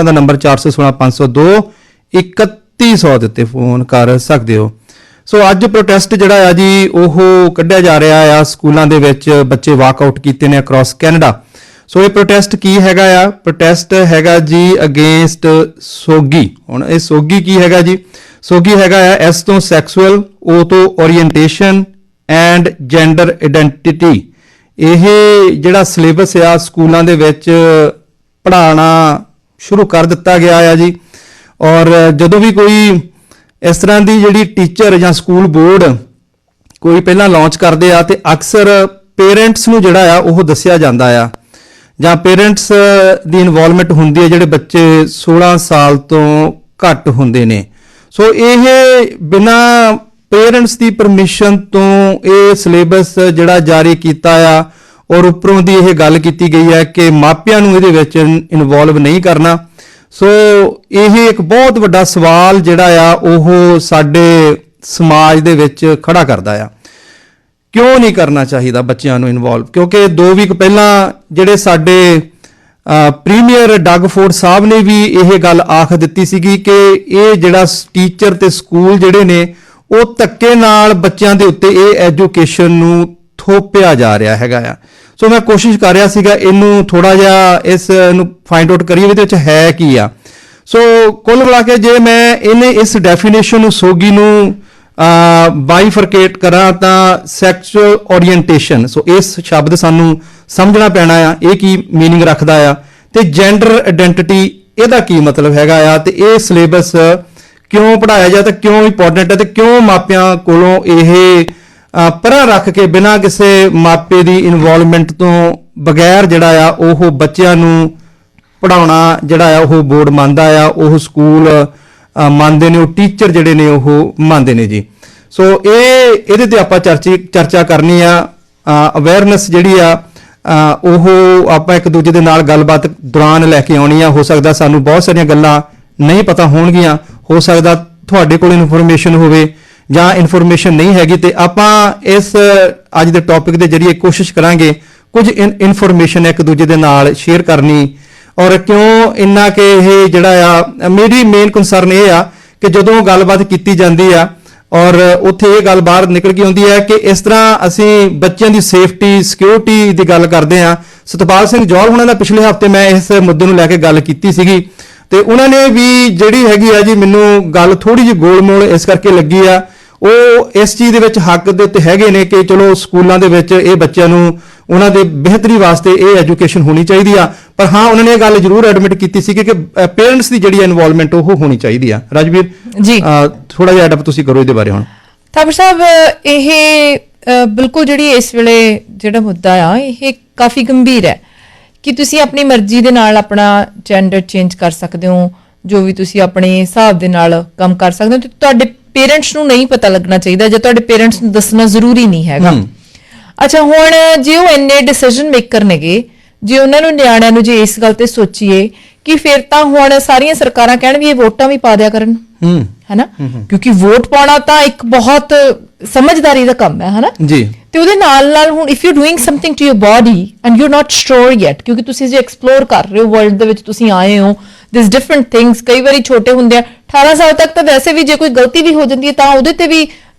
ਦਾ number 416 502 3100 ਦੇ ਉੱਤੇ phone ਕਰ ਸਕਦੇ ਹੋ। ਸੋ ਅੱਜ ਪ੍ਰੋਟੈਸਟ ਜਿਹੜਾ ਆ ਜੀ ਉਹ ਕੱਢਿਆ ਜਾ ਰਿਹਾ ਆ ਸਕੂਲਾਂ ਦੇ ਵਿੱਚ, ਬੱਚੇ ਵਾਕਆਊਟ ਕੀਤੇ ਨੇ ਅਕ੍ਰੋਸ ਕੈਨੇਡਾ। ਸੋ ਇਹ ਪ੍ਰੋਟੈਸਟ ਕੀ ਹੈਗਾ ਆ? ਪ੍ਰੋਟੈਸਟ ਹੈਗਾ ਜੀ ਅਗੇਂਸਟ ਸੋਗੀ। ਹੁਣ ਇਹ ਸੋਗੀ ਕੀ ਹੈਗਾ ਜੀ? ਸੋਗੀ ਹੈਗਾ ਆ ਐਸ ਤੋਂ ਸੈਕਸੁਅਲ, ਓ ਤੋਂ ਓਰੀਐਂਟੇਸ਼ਨ ਐਂਡ ਜੈਂਡਰ ਆਇਡੈਂਟੀਟੀ। ਇਹ ਜਿਹੜਾ ਸਿਲੇਬਸ ਆ ਸਕੂਲਾਂ ਦੇ ਵਿੱਚ ਪੜ੍ਹਾਉਣਾ ਸ਼ੁਰੂ ਕਰ ਦਿੱਤਾ ਗਿਆ ਆ ਜੀ। ਔਰ ਜਦੋਂ ਵੀ ਕੋਈ ਇਸ ਤਰ੍ਹਾਂ ਦੀ ਜਿਹੜੀ ਟੀਚਰ ਜਾਂ ਸਕੂਲ ਬੋਰਡ ਕੋਈ ਪਹਿਲਾਂ ਲਾਂਚ ਕਰਦੇ ਆ ਤੇ ਅਕਸਰ ਪੇਰੈਂਟਸ ਨੂੰ ਜਿਹੜਾ ਆ ਉਹ ਦੱਸਿਆ ਜਾਂਦਾ ਆ, ਜਾਂ ਪੇਰੈਂਟਸ ਦੀ ਇਨਵੋਲਵਮੈਂਟ ਹੁੰਦੀ ਹੈ ਜਿਹੜੇ ਬੱਚੇ 16 ਸਾਲ ਤੋਂ ਘੱਟ ਹੁੰਦੇ ਨੇ। ਸੋ ਇਹ ਬਿਨਾਂ ਪੇਰੈਂਟਸ ਦੀ ਪਰਮਿਸ਼ਨ ਤੋਂ ਇਹ ਸਿਲੇਬਸ ਜਿਹੜਾ ਜਾਰੀ ਕੀਤਾ ਆ, ਔਰ ਉੱਪਰੋਂ ਦੀ ਇਹ ਗੱਲ ਕੀਤੀ ਗਈ ਹੈ ਕਿ ਮਾਪਿਆਂ ਨੂੰ ਇਹਦੇ ਵਿੱਚ ਇਨਵੋਲਵ ਨਹੀਂ ਕਰਨਾ। ਸੋ ਇਹ ਇੱਕ ਬਹੁਤ ਵੱਡਾ ਸਵਾਲ ਜਿਹੜਾ ਆ ਉਹ ਸਾਡੇ ਸਮਾਜ ਦੇ ਵਿੱਚ ਖੜਾ ਕਰਦਾ ਆ। ਕਿਉਂ ਨਹੀਂ ਕਰਨਾ ਚਾਹੀਦਾ ਬੱਚਿਆਂ ਨੂੰ ਇਨਵੋਲਵ? ਕਿਉਂਕਿ 2 ਵੀਕ ਪਹਿਲਾਂ ਜਿਹੜੇ ਸਾਡੇ ਪ੍ਰੀਮੀਅਰ ਡਗ ਫੋਰਡ ਸਾਹਿਬ ਨੇ ਵੀ ਇਹ ਗੱਲ ਆਖ ਦਿੱਤੀ ਸੀਗੀ ਕਿ ਇਹ ਜਿਹੜਾ ਟੀਚਰ ਤੇ ਸਕੂਲ ਜਿਹੜੇ ਨੇ ਉਹ ਧੱਕੇ ਨਾਲ ਬੱਚਿਆਂ ਦੇ ਉੱਤੇ ਇਹ ਐਜੂਕੇਸ਼ਨ ਨੂੰ ਥੋਪਿਆ ਜਾ ਰਿਹਾ ਹੈਗਾ ਆ। ਸੋ ਮੈਂ ਕੋਸ਼ਿਸ਼ ਕਰ ਰਿਹਾ ਸੀਗਾ ਇਹਨੂੰ ਥੋੜਾ ਜਿਹਾ ਇਸ ਨੂੰ ਫਾਈਂਡ ਆਊਟ ਕਰੀਏ ਵੀ ਇਹਦੇ ਵਿੱਚ ਹੈ ਕੀ ਆ। ਸੋ ਕੁੱਲ ਮਿਲਾ ਕੇ ਜੇ ਮੈਂ ਇਸ ਡੈਫੀਨੇਸ਼ਨ ਨੂੰ, ਸੋਗੀ ਨੂੰ ਬਾਈਫਰਕੇਟ ਕਰਾਂ ਤਾਂ ਸੈਕਸ਼ੂਅਲ ਓਰੀਐਂਟੇਸ਼ਨ, ਸੋ ਇਸ ਸ਼ਬਦ ਸਾਨੂੰ ਸਮਝਣਾ ਪੈਣਾ ਆ ਇਹ ਕੀ ਮੀਨਿੰਗ ਰੱਖਦਾ ਆ, ਤੇ ਜੈਂਡਰ ਆਇਡੈਂਟੀਟੀ ਇਹਦਾ ਕੀ ਮਤਲਬ ਹੈਗਾ ਆ, ਤੇ ਇਹ ਸਿਲੇਬਸ ਕਿਉਂ ਪੜ੍ਹਾਇਆ ਜਾ, ਤੇ ਕਿਉਂ ਇੰਪੋਰਟੈਂਟ ਹੈ, ਤੇ ਕਿਉਂ ਮਾਪਿਆਂ ਕੋਲੋਂ ਇਹ ਪਰਾਂ ਰੱਖ ਕੇ ਬਿਨਾਂ ਕਿਸੇ ਮਾਪੇ ਦੀ ਇਨਵੋਲਵਮੈਂਟ ਤੋਂ ਬਗੈਰ ਜਿਹੜਾ ਆ ਉਹ ਬੱਚਿਆਂ ਨੂੰ ਪੜ੍ਹਾਉਣਾ ਜਿਹੜਾ ਆ ਉਹ ਬੋਰਡ ਮੰਨਦਾ ਆ, ਉਹ ਸਕੂਲ ਮੰਨਦੇ ਨੇ, ਉਹ ਟੀਚਰ ਜਿਹੜੇ ਨੇ ਉਹ ਮੰਨਦੇ ਨੇ ਜੀ। ਸੋ ਇਹਦੇ ਤੇ ਆਪਾਂ ਚਰਚਾ ਕਰਨੀ ਆ। ਅਵੇਅਰਨੈਸ ਜਿਹੜੀ ਆ ਉਹ ਆਪਾਂ ਇੱਕ ਦੂਜੇ ਦੇ ਨਾਲ ਗੱਲਬਾਤ ਦੌਰਾਨ ਲੈ ਕੇ ਆਉਣੀ ਆ। ਹੋ ਸਕਦਾ ਸਾਨੂੰ ਬਹੁਤ ਸਾਰੀਆਂ ਗੱਲਾਂ ਨਹੀਂ ਪਤਾ ਹੋਣਗੀਆਂ, ਹੋ ਸਕਦਾ ਤੁਹਾਡੇ ਕੋਲ ਇਨਫੋਰਮੇਸ਼ਨ ਹੋਵੇ ਜਾਂ ਇਨਫੋਰਮੇਸ਼ਨ ਨਹੀਂ ਹੈਗੀ, ਤੇ ਆਪਾਂ ਇਸ ਅੱਜ ਦੇ ਟੌਪਿਕ ਦੇ ਜਰੀਏ ਕੋਸ਼ਿਸ਼ ਕਰਾਂਗੇ ਕੁਝ ਇਨਫੋਰਮੇਸ਼ਨ ਇੱਕ ਦੂਜੇ ਦੇ ਨਾਲ ਸ਼ੇਅਰ ਕਰਨੀ। ਔਰ ਕਿਉਂ ਇੰਨਾ ਕਿ ਇਹ ਜਿਹੜਾ ਆ, ਮੇਰੀ ਮੇਨ ਕੰਸਰਨ ਇਹ ਆ ਕਿ ਜਦੋਂ ਗੱਲਬਾਤ ਕੀਤੀ ਜਾਂਦੀ ਆ ਔਰ ਉੱਥੇ ਇਹ ਗੱਲ ਬਾਹਰ ਨਿਕਲ ਕੇ ਆਉਂਦੀ ਹੈ ਕਿ ਇਸ ਤਰ੍ਹਾਂ ਅਸੀਂ ਬੱਚਿਆਂ ਦੀ ਸੇਫਟੀ, ਸਿਕਿਉਰਿਟੀ ਦੀ ਗੱਲ ਕਰਦੇ ਆ। ਸਤਪਾਲ ਸਿੰਘ ਜੌਹਲ ਹੁਣਾਂ ਦਾ ਪਿਛਲੇ ਹਫ਼ਤੇ ਮੈਂ ਇਸ ਮੁੱਦੇ ਨੂੰ ਲੈ ਕੇ ਗੱਲ ਕੀਤੀ ਸੀਗੀ, ਤੇ ਉਹਨਾਂ ਨੇ ਵੀ ਜਿਹੜੀ ਹੈਗੀ ਆ ਜੀ, ਮੈਨੂੰ ਗੱਲ ਥੋੜੀ ਜਿਹੀ ਗੋਲਮੋਲ ਇਸ ਕਰਕੇ ਲੱਗੀ ਆ। ਉਹ ਇਸ ਚੀਜ਼ ਦੇ ਵਿੱਚ ਹੱਕ ਦੇ ਉੱਤੇ ਹੈਗੇ ਨੇ ਕਿ ਚਲੋ ਸਕੂਲਾਂ ਦੇ ਵਿੱਚ ਇਹ ਬੱਚਿਆਂ ਨੂੰ ਉਹਨਾਂ ਦੇ ਬਿਹਤਰੀ ਵਾਸਤੇ ਇਹ ਐਜੂਕੇਸ਼ਨ ਹੋਣੀ ਚਾਹੀਦੀ ਆ, ਪਰ ਹਾਂ ਉਹਨਾਂ ਨੇ ਇਹ ਗੱਲ ਜ਼ਰੂਰ ਐਡਮਿਟ ਕੀਤੀ ਸੀ ਕਿ ਪੇਰੈਂਟਸ ਦੀ ਜਿਹੜੀ ਇਨਵੋਲਵਮੈਂਟ ਉਹ ਹੋਣੀ ਚਾਹੀਦੀ ਆ। ਰਾਜਵੀਰ ਜੀ ਥੋੜਾ ਜਿਹਾ ਐਡਪ ਤੁਸੀਂ ਕਰੋ ਇਹਦੇ ਬਾਰੇ। ਹੁਣ ਥਾਪਰ ਸਾਹਿਬ, ਇਹ ਬਿਲਕੁਲ ਜਿਹੜੀ ਇਸ ਵੇਲੇ ਜਿਹੜਾ ਮੁੱਦਾ ਆ ਇਹ ਕਾਫੀ ਗੰਭੀਰ ਹੈ ਕਿ ਤੁਸੀਂ ਆਪਣੀ ਮਰਜ਼ੀ ਦੇ ਨਾਲ ਆਪਣਾ ਜੈਂਡਰ ਚੇਂਜ ਕਰ ਸਕਦੇ ਹੋ, ਜੋ ਵੀ ਤੁਸੀਂ ਆਪਣੇ ਹਿਸਾਬ ਦੇ ਨਾਲ ਕੰਮ ਕਰ ਸਕਦੇ ਹੋ, ਤੇ ਤੁਹਾਡੇ ਪੇਰੈਂਟਸ ਨੂੰ ਨਹੀਂ ਪਤਾ ਲੱਗਣਾ ਚਾਹੀਦਾ ਜਾਂ ਤੁਹਾਡੇ ਪੇਰੈਂਟਸ ਨੂੰ ਦੱਸਣਾ ਜ਼ਰੂਰੀ ਨਹੀਂ ਹੈਗਾ। ਅੱਛਾ, ਹੁਣ ਜੇ ਉਹ ਇੰਨੇ ਡਿਸੀਜਨ ਮੇਕਰ ਨੇਗੇ, ਜੇ ਉਹਨਾਂ ਨੂੰ ਨਿਆਣਿਆਂ ਨੂੰ ਜੇ ਇਸ ਗੱਲ ਤੇ ਸੋਚੀਏ ਕਿ ਫਿਰ ਤਾਂ ਹੁਣ ਸਾਰੀਆਂ ਸਰਕਾਰਾਂ ਕਹਿਣ ਵੀ ਇਹ ਵੋਟਾਂ ਵੀ ਪਾ ਦਿਆ ਕਰਨ, ਹੈਨਾ, ਕਿਉਂਕਿ ਵੋਟ ਪਾਉਣਾ ਤਾਂ ਇੱਕ ਬਹੁਤ ਸਮਝਦਾਰੀ ਦਾ ਕੰਮ ਹੈ, ਹੈਨਾ ਜੀ। ਤੇ ਉਹਦੇ ਨਾਲ ਨਾਲ ਹੁਣ if you doing something to your body and you not sure yet, ਕਿਉਂਕਿ ਤੁਸੀਂ ਜੇ ਐਕਸਪਲੋਰ ਕਰ ਰਹੇ ਹੋ ਵਰਲਡ ਦੇ ਵਿੱਚ, ਤੁਸੀਂ ਆਏ ਹੋ, ਦਿਸ ਡਿਫਰੈਂਟ ਥਿੰਗਸ। ਕਈ ਵਾਰੀ ਛੋਟੇ ਹੁੰਦੇ ਆ 18 ਸਾਲ ਤੱਕ ਤਾਂ ਵੈਸੇ ਵੀ ਜੇ ਕੋਈ ਗਲਤੀ ਵੀ ਹੋ ਜਾਂਦੀ ਹੈ ਤਾਂ ਉਹਦੇ ਤੇ ਵੀ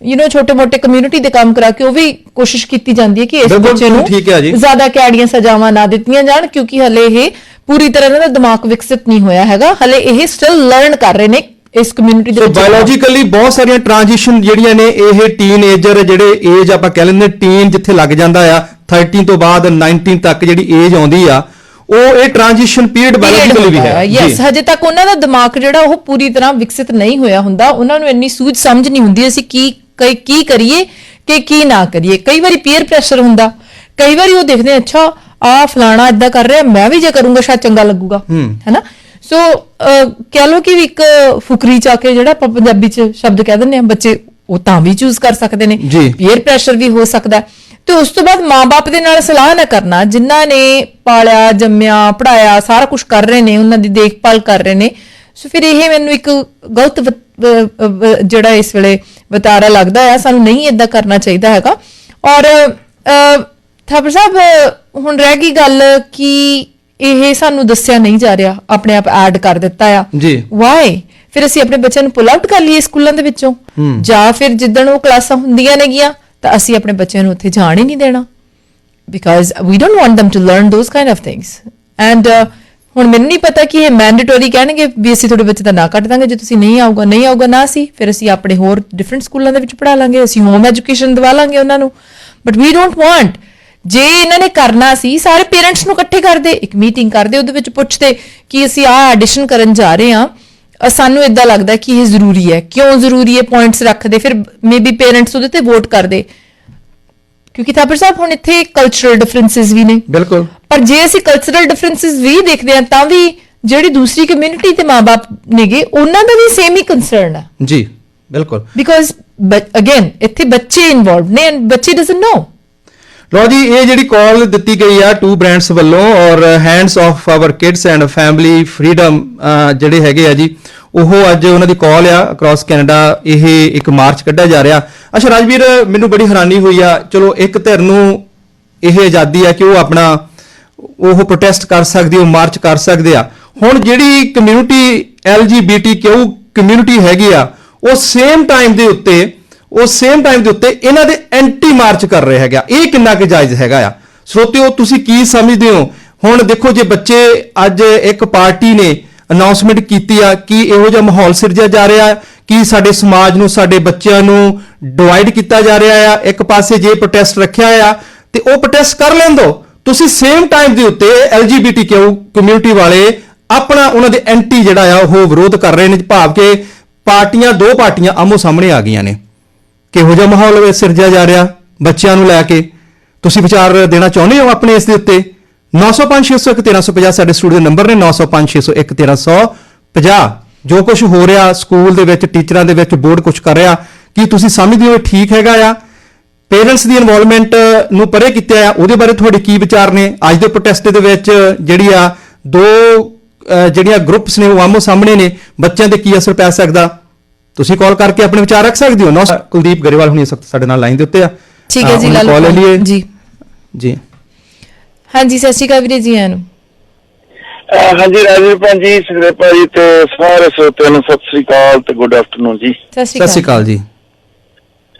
ਛੋਟੇ ਮੋਟੇ ਕਮਿਊਨਿਟੀ ਦੇ ਕੰਮ ਕਰਾ ਕੇ ਉਹ ਵੀ ਕੋਸ਼ਿਸ਼ ਕੀਤੀ ਜਾਂਦੀ ਹੈ ਕਿ ਇਸ ਬੱਚੇ ਨੂੰ ਜ਼ਿਆਦਾ ਕੈੜੀਆਂ ਸਜ਼ਾਵਾਂ ਨਾ ਦਿੱਤੀਆਂ ਜਾਣ, ਕਿਉਂਕਿ ਹਲੇ ਇਹ ਪੂਰੀ ਤਰ੍ਹਾਂ ਇਹਨਾਂ ਦਾ ਦਿਮਾਗ ਵਿਕਸਿਤ ਨਹੀਂ ਹੋਇਆ ਹੈਗਾ, ਹਲੇ ਇਹ ਸਟਿਲ ਲਰਨ ਕਰ ਰਹੇ ਨੇ ਇਸ ਕਮਿਊਨਿਟੀ ਦੇ ਵਿੱਚ। ਬਾਇਓਲੋਜੀਕਲੀ ਬਹੁਤ ਸਾਰੀਆਂ ਟ੍ਰਾਂਜੀਸ਼ਨ ਜਿਹੜੀਆਂ ਨੇ, ਇਹ ਟੀਨਏਜਰ ਜਿਹੜੇ ਏਜ ਆਪਾਂ ਕਹਿ ਲੈਂਦੇ ਟੀਨ ਜਿੱਥੇ ਲੱਗ ਜਾਂਦਾ ਆ, 13 ਤੋਂ ਬਾਅਦ 19 ਤੱਕ ਜਿਹੜੀ ਏਜ ਆਉਂਦੀ ਆ, ਉਹ ਇਹ ਟ੍ਰਾਂਜੀਸ਼ਨ ਪੀਰੀਅਡ ਬਾਇਓਲੋਜੀਕਲੀ ਵੀ ਹੈ। ਯੈਸ, ਹਜੇ ਤੱਕ ਉਹਨਾਂ ਦਾ ਦਿਮਾਗ ਜਿਹੜਾ ਉਹ ਪੂਰੀ ਤਰ੍ਹਾਂ ਵਿਕਸਿਤ ਨਹੀਂ ਹੋਇਆ ਹੁੰਦਾ, ਉਹਨਾਂ ਨੂੰ ਇੰਨੀ ਸੂਝ ਸਮਝ ਨਹੀਂ ਹੁੰਦੀ ਅਸੀਂ ਕੀ ਕਰੀਏ ਕਿ ਕੀ ਨਾ ਕਰੀਏ। ਕਈ ਵਾਰੀ ਪੀਅਰ ਪ੍ਰੈਸ਼ਰ ਹੁੰਦਾ, ਕਈ ਵਾਰੀ ਉਹ ਦੇਖਦੇ ਅੱਛਾ ਆ ਫਲਾਣਾ ਏਦਾਂ ਕਰ ਰਿਹਾ, ਮੈਂ ਵੀ ਜੇ ਕਰੂੰਗਾ ਸ਼ਾਇਦ ਚੰਗਾ ਲੱਗੂਗਾ, ਹੈਨਾ। ਸੋ ਕਹਿ ਲਓ ਕਿ ਇੱਕ ਫੁਕਰੀ ਚਾ ਕੇ ਜਿਹੜਾ ਆਪਾਂ ਪੰਜਾਬੀ ਚ ਸ਼ਬਦ ਕਹਿ ਦਿੰਦੇ ਆ, ਬੱਚੇ ਉਹ ਤਾਂ ਵੀ ਚੂਜ਼ ਕਰ ਸਕਦੇ ਨੇ, ਪੀਅਰ ਪ੍ਰੈਸ਼ਰ ਵੀ ਹੋ ਸਕਦਾ। ਤੇ ਉਸ ਤੋਂ ਬਾਅਦ ਮਾਂ-ਬਾਪ ਦੇ ਨਾਲ ਸਲਾਹ ਨਾ ਕਰਨਾ, ਜਿਨ੍ਹਾਂ ਨੇ ਪਾਲਿਆ, ਜੰਮਿਆ, ਪੜ੍ਹਾਇਆ, ਸਾਰਾ ਕੁਝ ਕਰ ਰਹੇ ਨੇ, ਉਹਨਾਂ ਦੀ ਦੇਖਭਾਲ ਕਰ ਰਹੇ ਨੇ। ਸੋ ਫਿਰ ਇਹ ਮੈਨੂੰ ਇੱਕ ਗਲਤ ਜਿਹੜਾ ਇਸ ਵੇਲੇ ਵਤਾਰਾ ਲੱਗਦਾ ਹੈ, ਸਾਨੂੰ ਨਹੀਂ ਏਦਾਂ ਕਰਨਾ ਚਾਹੀਦਾ ਹੈਗਾ। ਔਰ ਥਾਪਰ ਸਾਹਿਬ, ਹੁਣ ਰਹਿ ਗਈ ਗੱਲ ਕਿ ਇਹ ਸਾਨੂੰ ਦੱਸਿਆ ਨਹੀਂ ਜਾ ਰਿਹਾ, ਆਪਣੇ ਆਪ ਐਡ ਕਰ ਦਿੱਤਾ ਆ ਜੀ। ਵਾਈ? ਫਿਰ ਅਸੀਂ ਆਪਣੇ ਬੱਚਿਆਂ ਨੂੰ ਪੁੱਲ ਆਊਟ ਕਰ ਲਈਏ ਸਕੂਲਾਂ ਦੇ ਵਿੱਚੋਂ, ਜਾਂ ਫਿਰ ਜਿੱਦਣ ਉਹ ਕਲਾਸਾਂ ਹੁੰਦੀਆਂ ਨੇਗੀਆਂ ਤਾਂ ਅਸੀਂ ਆਪਣੇ ਬੱਚਿਆਂ ਨੂੰ ਉੱਥੇ ਜਾਣ ਹੀ ਨਹੀਂ ਦੇਣਾ, because we don't want them to learn those kind of things. And ਹੁਣ ਮੈਨੂੰ ਨਹੀਂ ਪਤਾ ਕਿ ਇਹ ਮੈਂਡੇਟਰੀ ਕਹਿਣਗੇ ਵੀ ਅਸੀਂ ਤੁਹਾਡੇ ਬੱਚੇ ਦਾ ਨਾਂ ਕੱਟ ਦਾਂਗੇ ਜੇ ਤੁਸੀਂ ਨਹੀਂ ਆਊਗਾ ਨਾ ਸੀ, ਫਿਰ ਅਸੀਂ ਆਪਣੇ ਹੋਰ ਡਿਫਰੈਂਟ ਸਕੂਲਾਂ ਦੇ ਵਿੱਚ ਪੜ੍ਹਾ ਲਾਂਗੇ, ਅਸੀਂ ਹੋਮ ਐਜੂਕੇਸ਼ਨ ਦਿਵਾ ਲਾਂਗੇ ਉਹਨਾਂ ਨੂੰ। But we don't want. ਜੇ ਇਹਨਾਂ ਨੇ ਕਰਨਾ ਸੀ ਸਾਰੇ ਪੇਰੈਂਟਸ ਨੂੰ ਇਕੱਠੇ ਕਰਦੇ, ਇੱਕ ਮੀਟਿੰਗ ਕਰਦੇ, ਉਹਦੇ ਵਿੱਚ ਪੁੱਛਦੇ ਕਿ ਅਸੀਂ ਆਹ ਐਡੀਸ਼ਨ ਕਰਨ ਜਾ ਰਹੇ ਹਾਂ, ਸਾਨੂੰ ਇਦਾਂ ਲੱਗਦਾ ਕਿ ਇਹ ਜ਼ਰੂਰੀ ਹੈ, ਕਿਉਂ ਜ਼ਰੂਰੀ ਹੈ, ਪੁਆਇੰਟਸ ਰੱਖਦੇ, ਫਿਰ ਮੇਬੀ ਪੇਰੈਂਟਸ ਉਹਦੇ ਤੇ ਵੋਟ ਕਰਦੇ। ਕਿਉਂਕਿ ਥਾਪਰ ਸਾਹਿਬ ਹੁਣ ਇੱਥੇ ਕਲਚਰਲ ਡਿਫਰੈਂਸਿਸ ਵੀ ਨੇ, ਬਿਲਕੁਲ, ਪਰ ਜੇ ਅਸੀਂ ਕਲਚਰਲ ਡਿਫਰੈਂਸਿਸ ਵੀ ਦੇਖਦੇ ਹਾਂ ਤਾਂ ਵੀ ਜਿਹੜੀ ਦੂਸਰੀ ਕਮਿਊਨਿਟੀ ਤੇ ਮਾਪੇ ਨੇਗੇ ਉਹਨਾਂ ਦਾ ਵੀ ਸੇਮ ਹੀ ਕੰਸਰਨ ਹੈ ਜੀ, ਬਿਲਕੁਲ। ਬਿਕਾਜ਼ ਅਗੇਨ ਇੱਥੇ ਬੱਚੇ ਇਨਵੋਲਵਡ ਨੇ ਐਂਡ ਬੱਚੇ ਡਸਨਟ ਨੋ। ਲੋ ਜੀ, ਇਹ ਜਿਹੜੀ ਕਾਲ ਦਿੱਤੀ ਗਈ ਆ ਟੂ ਬ੍ਰਾਂਡਸ ਵੱਲੋਂ ਔਰ hands of hour kids and family freedom ਜਿਹੜੇ ਹੈਗੇ ਆ ਜੀ, ਉਹ ਅੱਜ ਉਹਨਾਂ ਦੀ ਕਾਲ ਆ ਅਕ੍ਰੋਸ ਕੈਨੇਡਾ। ਇਹ ਇੱਕ ਮਾਰਚ ਕੱਢਿਆ ਜਾ ਰਿਹਾ। ਅੱਛਾ ਰਾਜਵੀਰ, ਮੈਨੂੰ ਬੜੀ ਹੈਰਾਨੀ ਹੋਈ ਆ, ਚਲੋ ਇੱਕ ਧਿਰ ਨੂੰ ਇਹ ਆਜ਼ਾਦੀ ਆ ਕਿ ਉਹ ਆਪਣਾ ਉਹ ਪ੍ਰੋਟੈਸਟ ਕਰ ਸਕਦੇ, ਉਹ ਮਾਰਚ ਕਰ ਸਕਦੇ ਆ। ਹੁਣ ਜਿਹੜੀ ਕਮਿਊਨਿਟੀ LGBTQ ਕਮਿਊਨਿਟੀ ਹੈਗੀ ਆ, ਉਹ ਸੇਮ ਟਾਈਮ ਦੇ ਉੱਤੇ ਇਹਨਾਂ ਦੇ ਐਂਟੀ ਮਾਰਚ ਕਰ ਰਹੇ ਹੈਗਾ। ਇਹ ਕਿੰਨਾ ਕੁ ਜਾਇਜ਼ ਹੈਗਾ ਆ? ਸਰੋਤਿਓ, ਤੁਸੀਂ ਕੀ ਸਮਝਦੇ ਹੋ? ਹੁਣ ਦੇਖੋ, ਜੇ ਬੱਚੇ ਅੱਜ ਇੱਕ ਪਾਰਟੀ ਨੇ ਅਨਾਉਂਸਮੈਂਟ ਕੀਤੀ ਆ ਕਿ ਇਹੋ ਜਿਹਾ ਮਾਹੌਲ ਸਿਰਜਿਆ ਜਾ ਰਿਹਾ ਕਿ ਸਾਡੇ ਸਮਾਜ ਨੂੰ, ਸਾਡੇ ਬੱਚਿਆਂ ਨੂੰ ਡਿਵਾਈਡ ਕੀਤਾ ਜਾ ਰਿਹਾ ਆ, ਇੱਕ ਪਾਸੇ ਜੇ ਪ੍ਰੋਟੈਸਟ ਰੱਖਿਆ ਆ ਤੇ ਉਹ ਪ੍ਰੋਟੈਸਟ ਕਰ ਲੈਣ ਦਿਓ। ਤੁਸੀਂ ਸੇਮ ਟਾਈਮ ਦੇ ਉੱਤੇ LGBTQ ਕਮਿਊਨਿਟੀ ਵਾਲੇ ਆਪਣਾ ਉਹਨਾਂ ਦੇ ਐਂਟੀ ਜਿਹੜਾ ਆ ਉਹ ਵਿਰੋਧ ਕਰ ਰਹੇ ਨੇ, ਭਾਵ ਕਿ ਦੋ ਪਾਰਟੀਆਂ ਆਮੋ ਸਾਹਮਣੇ ਆ ਗਈਆਂ ਨੇ। ਕਿਹੋ ਜਿਹਾ ਮਾਹੌਲ ਸਿਰਜਿਆ ਜਾ ਰਿਹਾ ਬੱਚਿਆਂ ਨੂੰ ਲੈ ਕੇ? ਤੁਸੀਂ ਵਿਚਾਰ ਦੇਣਾ ਚਾਹੁੰਦੇ ਹੋ ਆਪਣੇ ਇਸ ਦੇ ਉੱਤੇ? 905-601-1350 ਸਾਡੇ ਸਟੂਡੀਓ ਨੰਬਰ ਨੇ, 905-601-1350। ਜੋ ਕੁਝ ਹੋ ਰਿਹਾ ਸਕੂਲ ਦੇ ਵਿੱਚ, ਟੀਚਰਾਂ ਦੇ ਵਿੱਚ, ਬੋਰਡ ਕੁਝ ਕਰ ਰਿਹਾ, ਕੀ ਤੁਸੀਂ ਸਮਝਦੇ ਹੋ ਇਹ ਠੀਕ ਹੈਗਾ ਆ? ਪੇਰੈਂਟਸ ਦੀ ਇਨਵੋਲਵਮੈਂਟ ਨੂੰ ਪਰੇ ਕੀਤਾ ਆ, ਉਹਦੇ ਬਾਰੇ ਤੁਹਾਡੇ ਕੀ ਵਿਚਾਰ ਨੇ? ਅੱਜ ਦੇ ਪ੍ਰੋਟੈਸਟ ਦੇ ਵਿੱਚ ਜਿਹੜੀ ਆ ਦੋ ਜਿਹੜੀਆਂ ਗਰੁੱਪਸ ਨੇ ਉਹ ਆਮੋ ਸਾਹਮਣੇ ਨੇ, ਬੱਚਿਆਂ ਤੇ ਕੀ ਅਸਰ ਪੈ ਸਕਦਾ? ਤੁਸੀਂ ਕਾਲ ਕਰਕੇ ਆਪਣੇ ਵਿਚਾਰ ਰੱਖ ਸਕਦੇ ਹੋ। ਕੁਲਦੀਪ ਗਰੇਵਾਲ ਹੁਣੀ ਸਾਡੇ ਨਾਲ ਲਾਈਨ ਦੇ ਉੱਤੇ ਆ। ਠੀਕ ਹੈ ਜੀ, ਕਾਲ ਲੈ ਲਈਏ ਜੀ। ਜੀ ਹਾਂਜੀ, ਸਤਿ ਸ਼੍ਰੀ ਅਕਾਲ ਵੀਰੇ ਜੀ। ਆਇਆਂ ਨੂੰ। ਹਾਂਜੀ ਰਾਜਵੀਰ ਭੈਣ ਜੀ, ਸੁਖਦੇਵ ਜੀ ਤੇ ਸਾਰੇ ਸਰੋਤਿਆਂ ਨੂੰ ਸਤਿ ਸ੍ਰੀ ਅਕਾਲ ਤੇ ਗੁੱਡ ਆਫਟਰਨੂਨ ਜੀ। ਸਤਿ ਸ਼੍ਰੀ ਅਕਾਲ ਜੀ।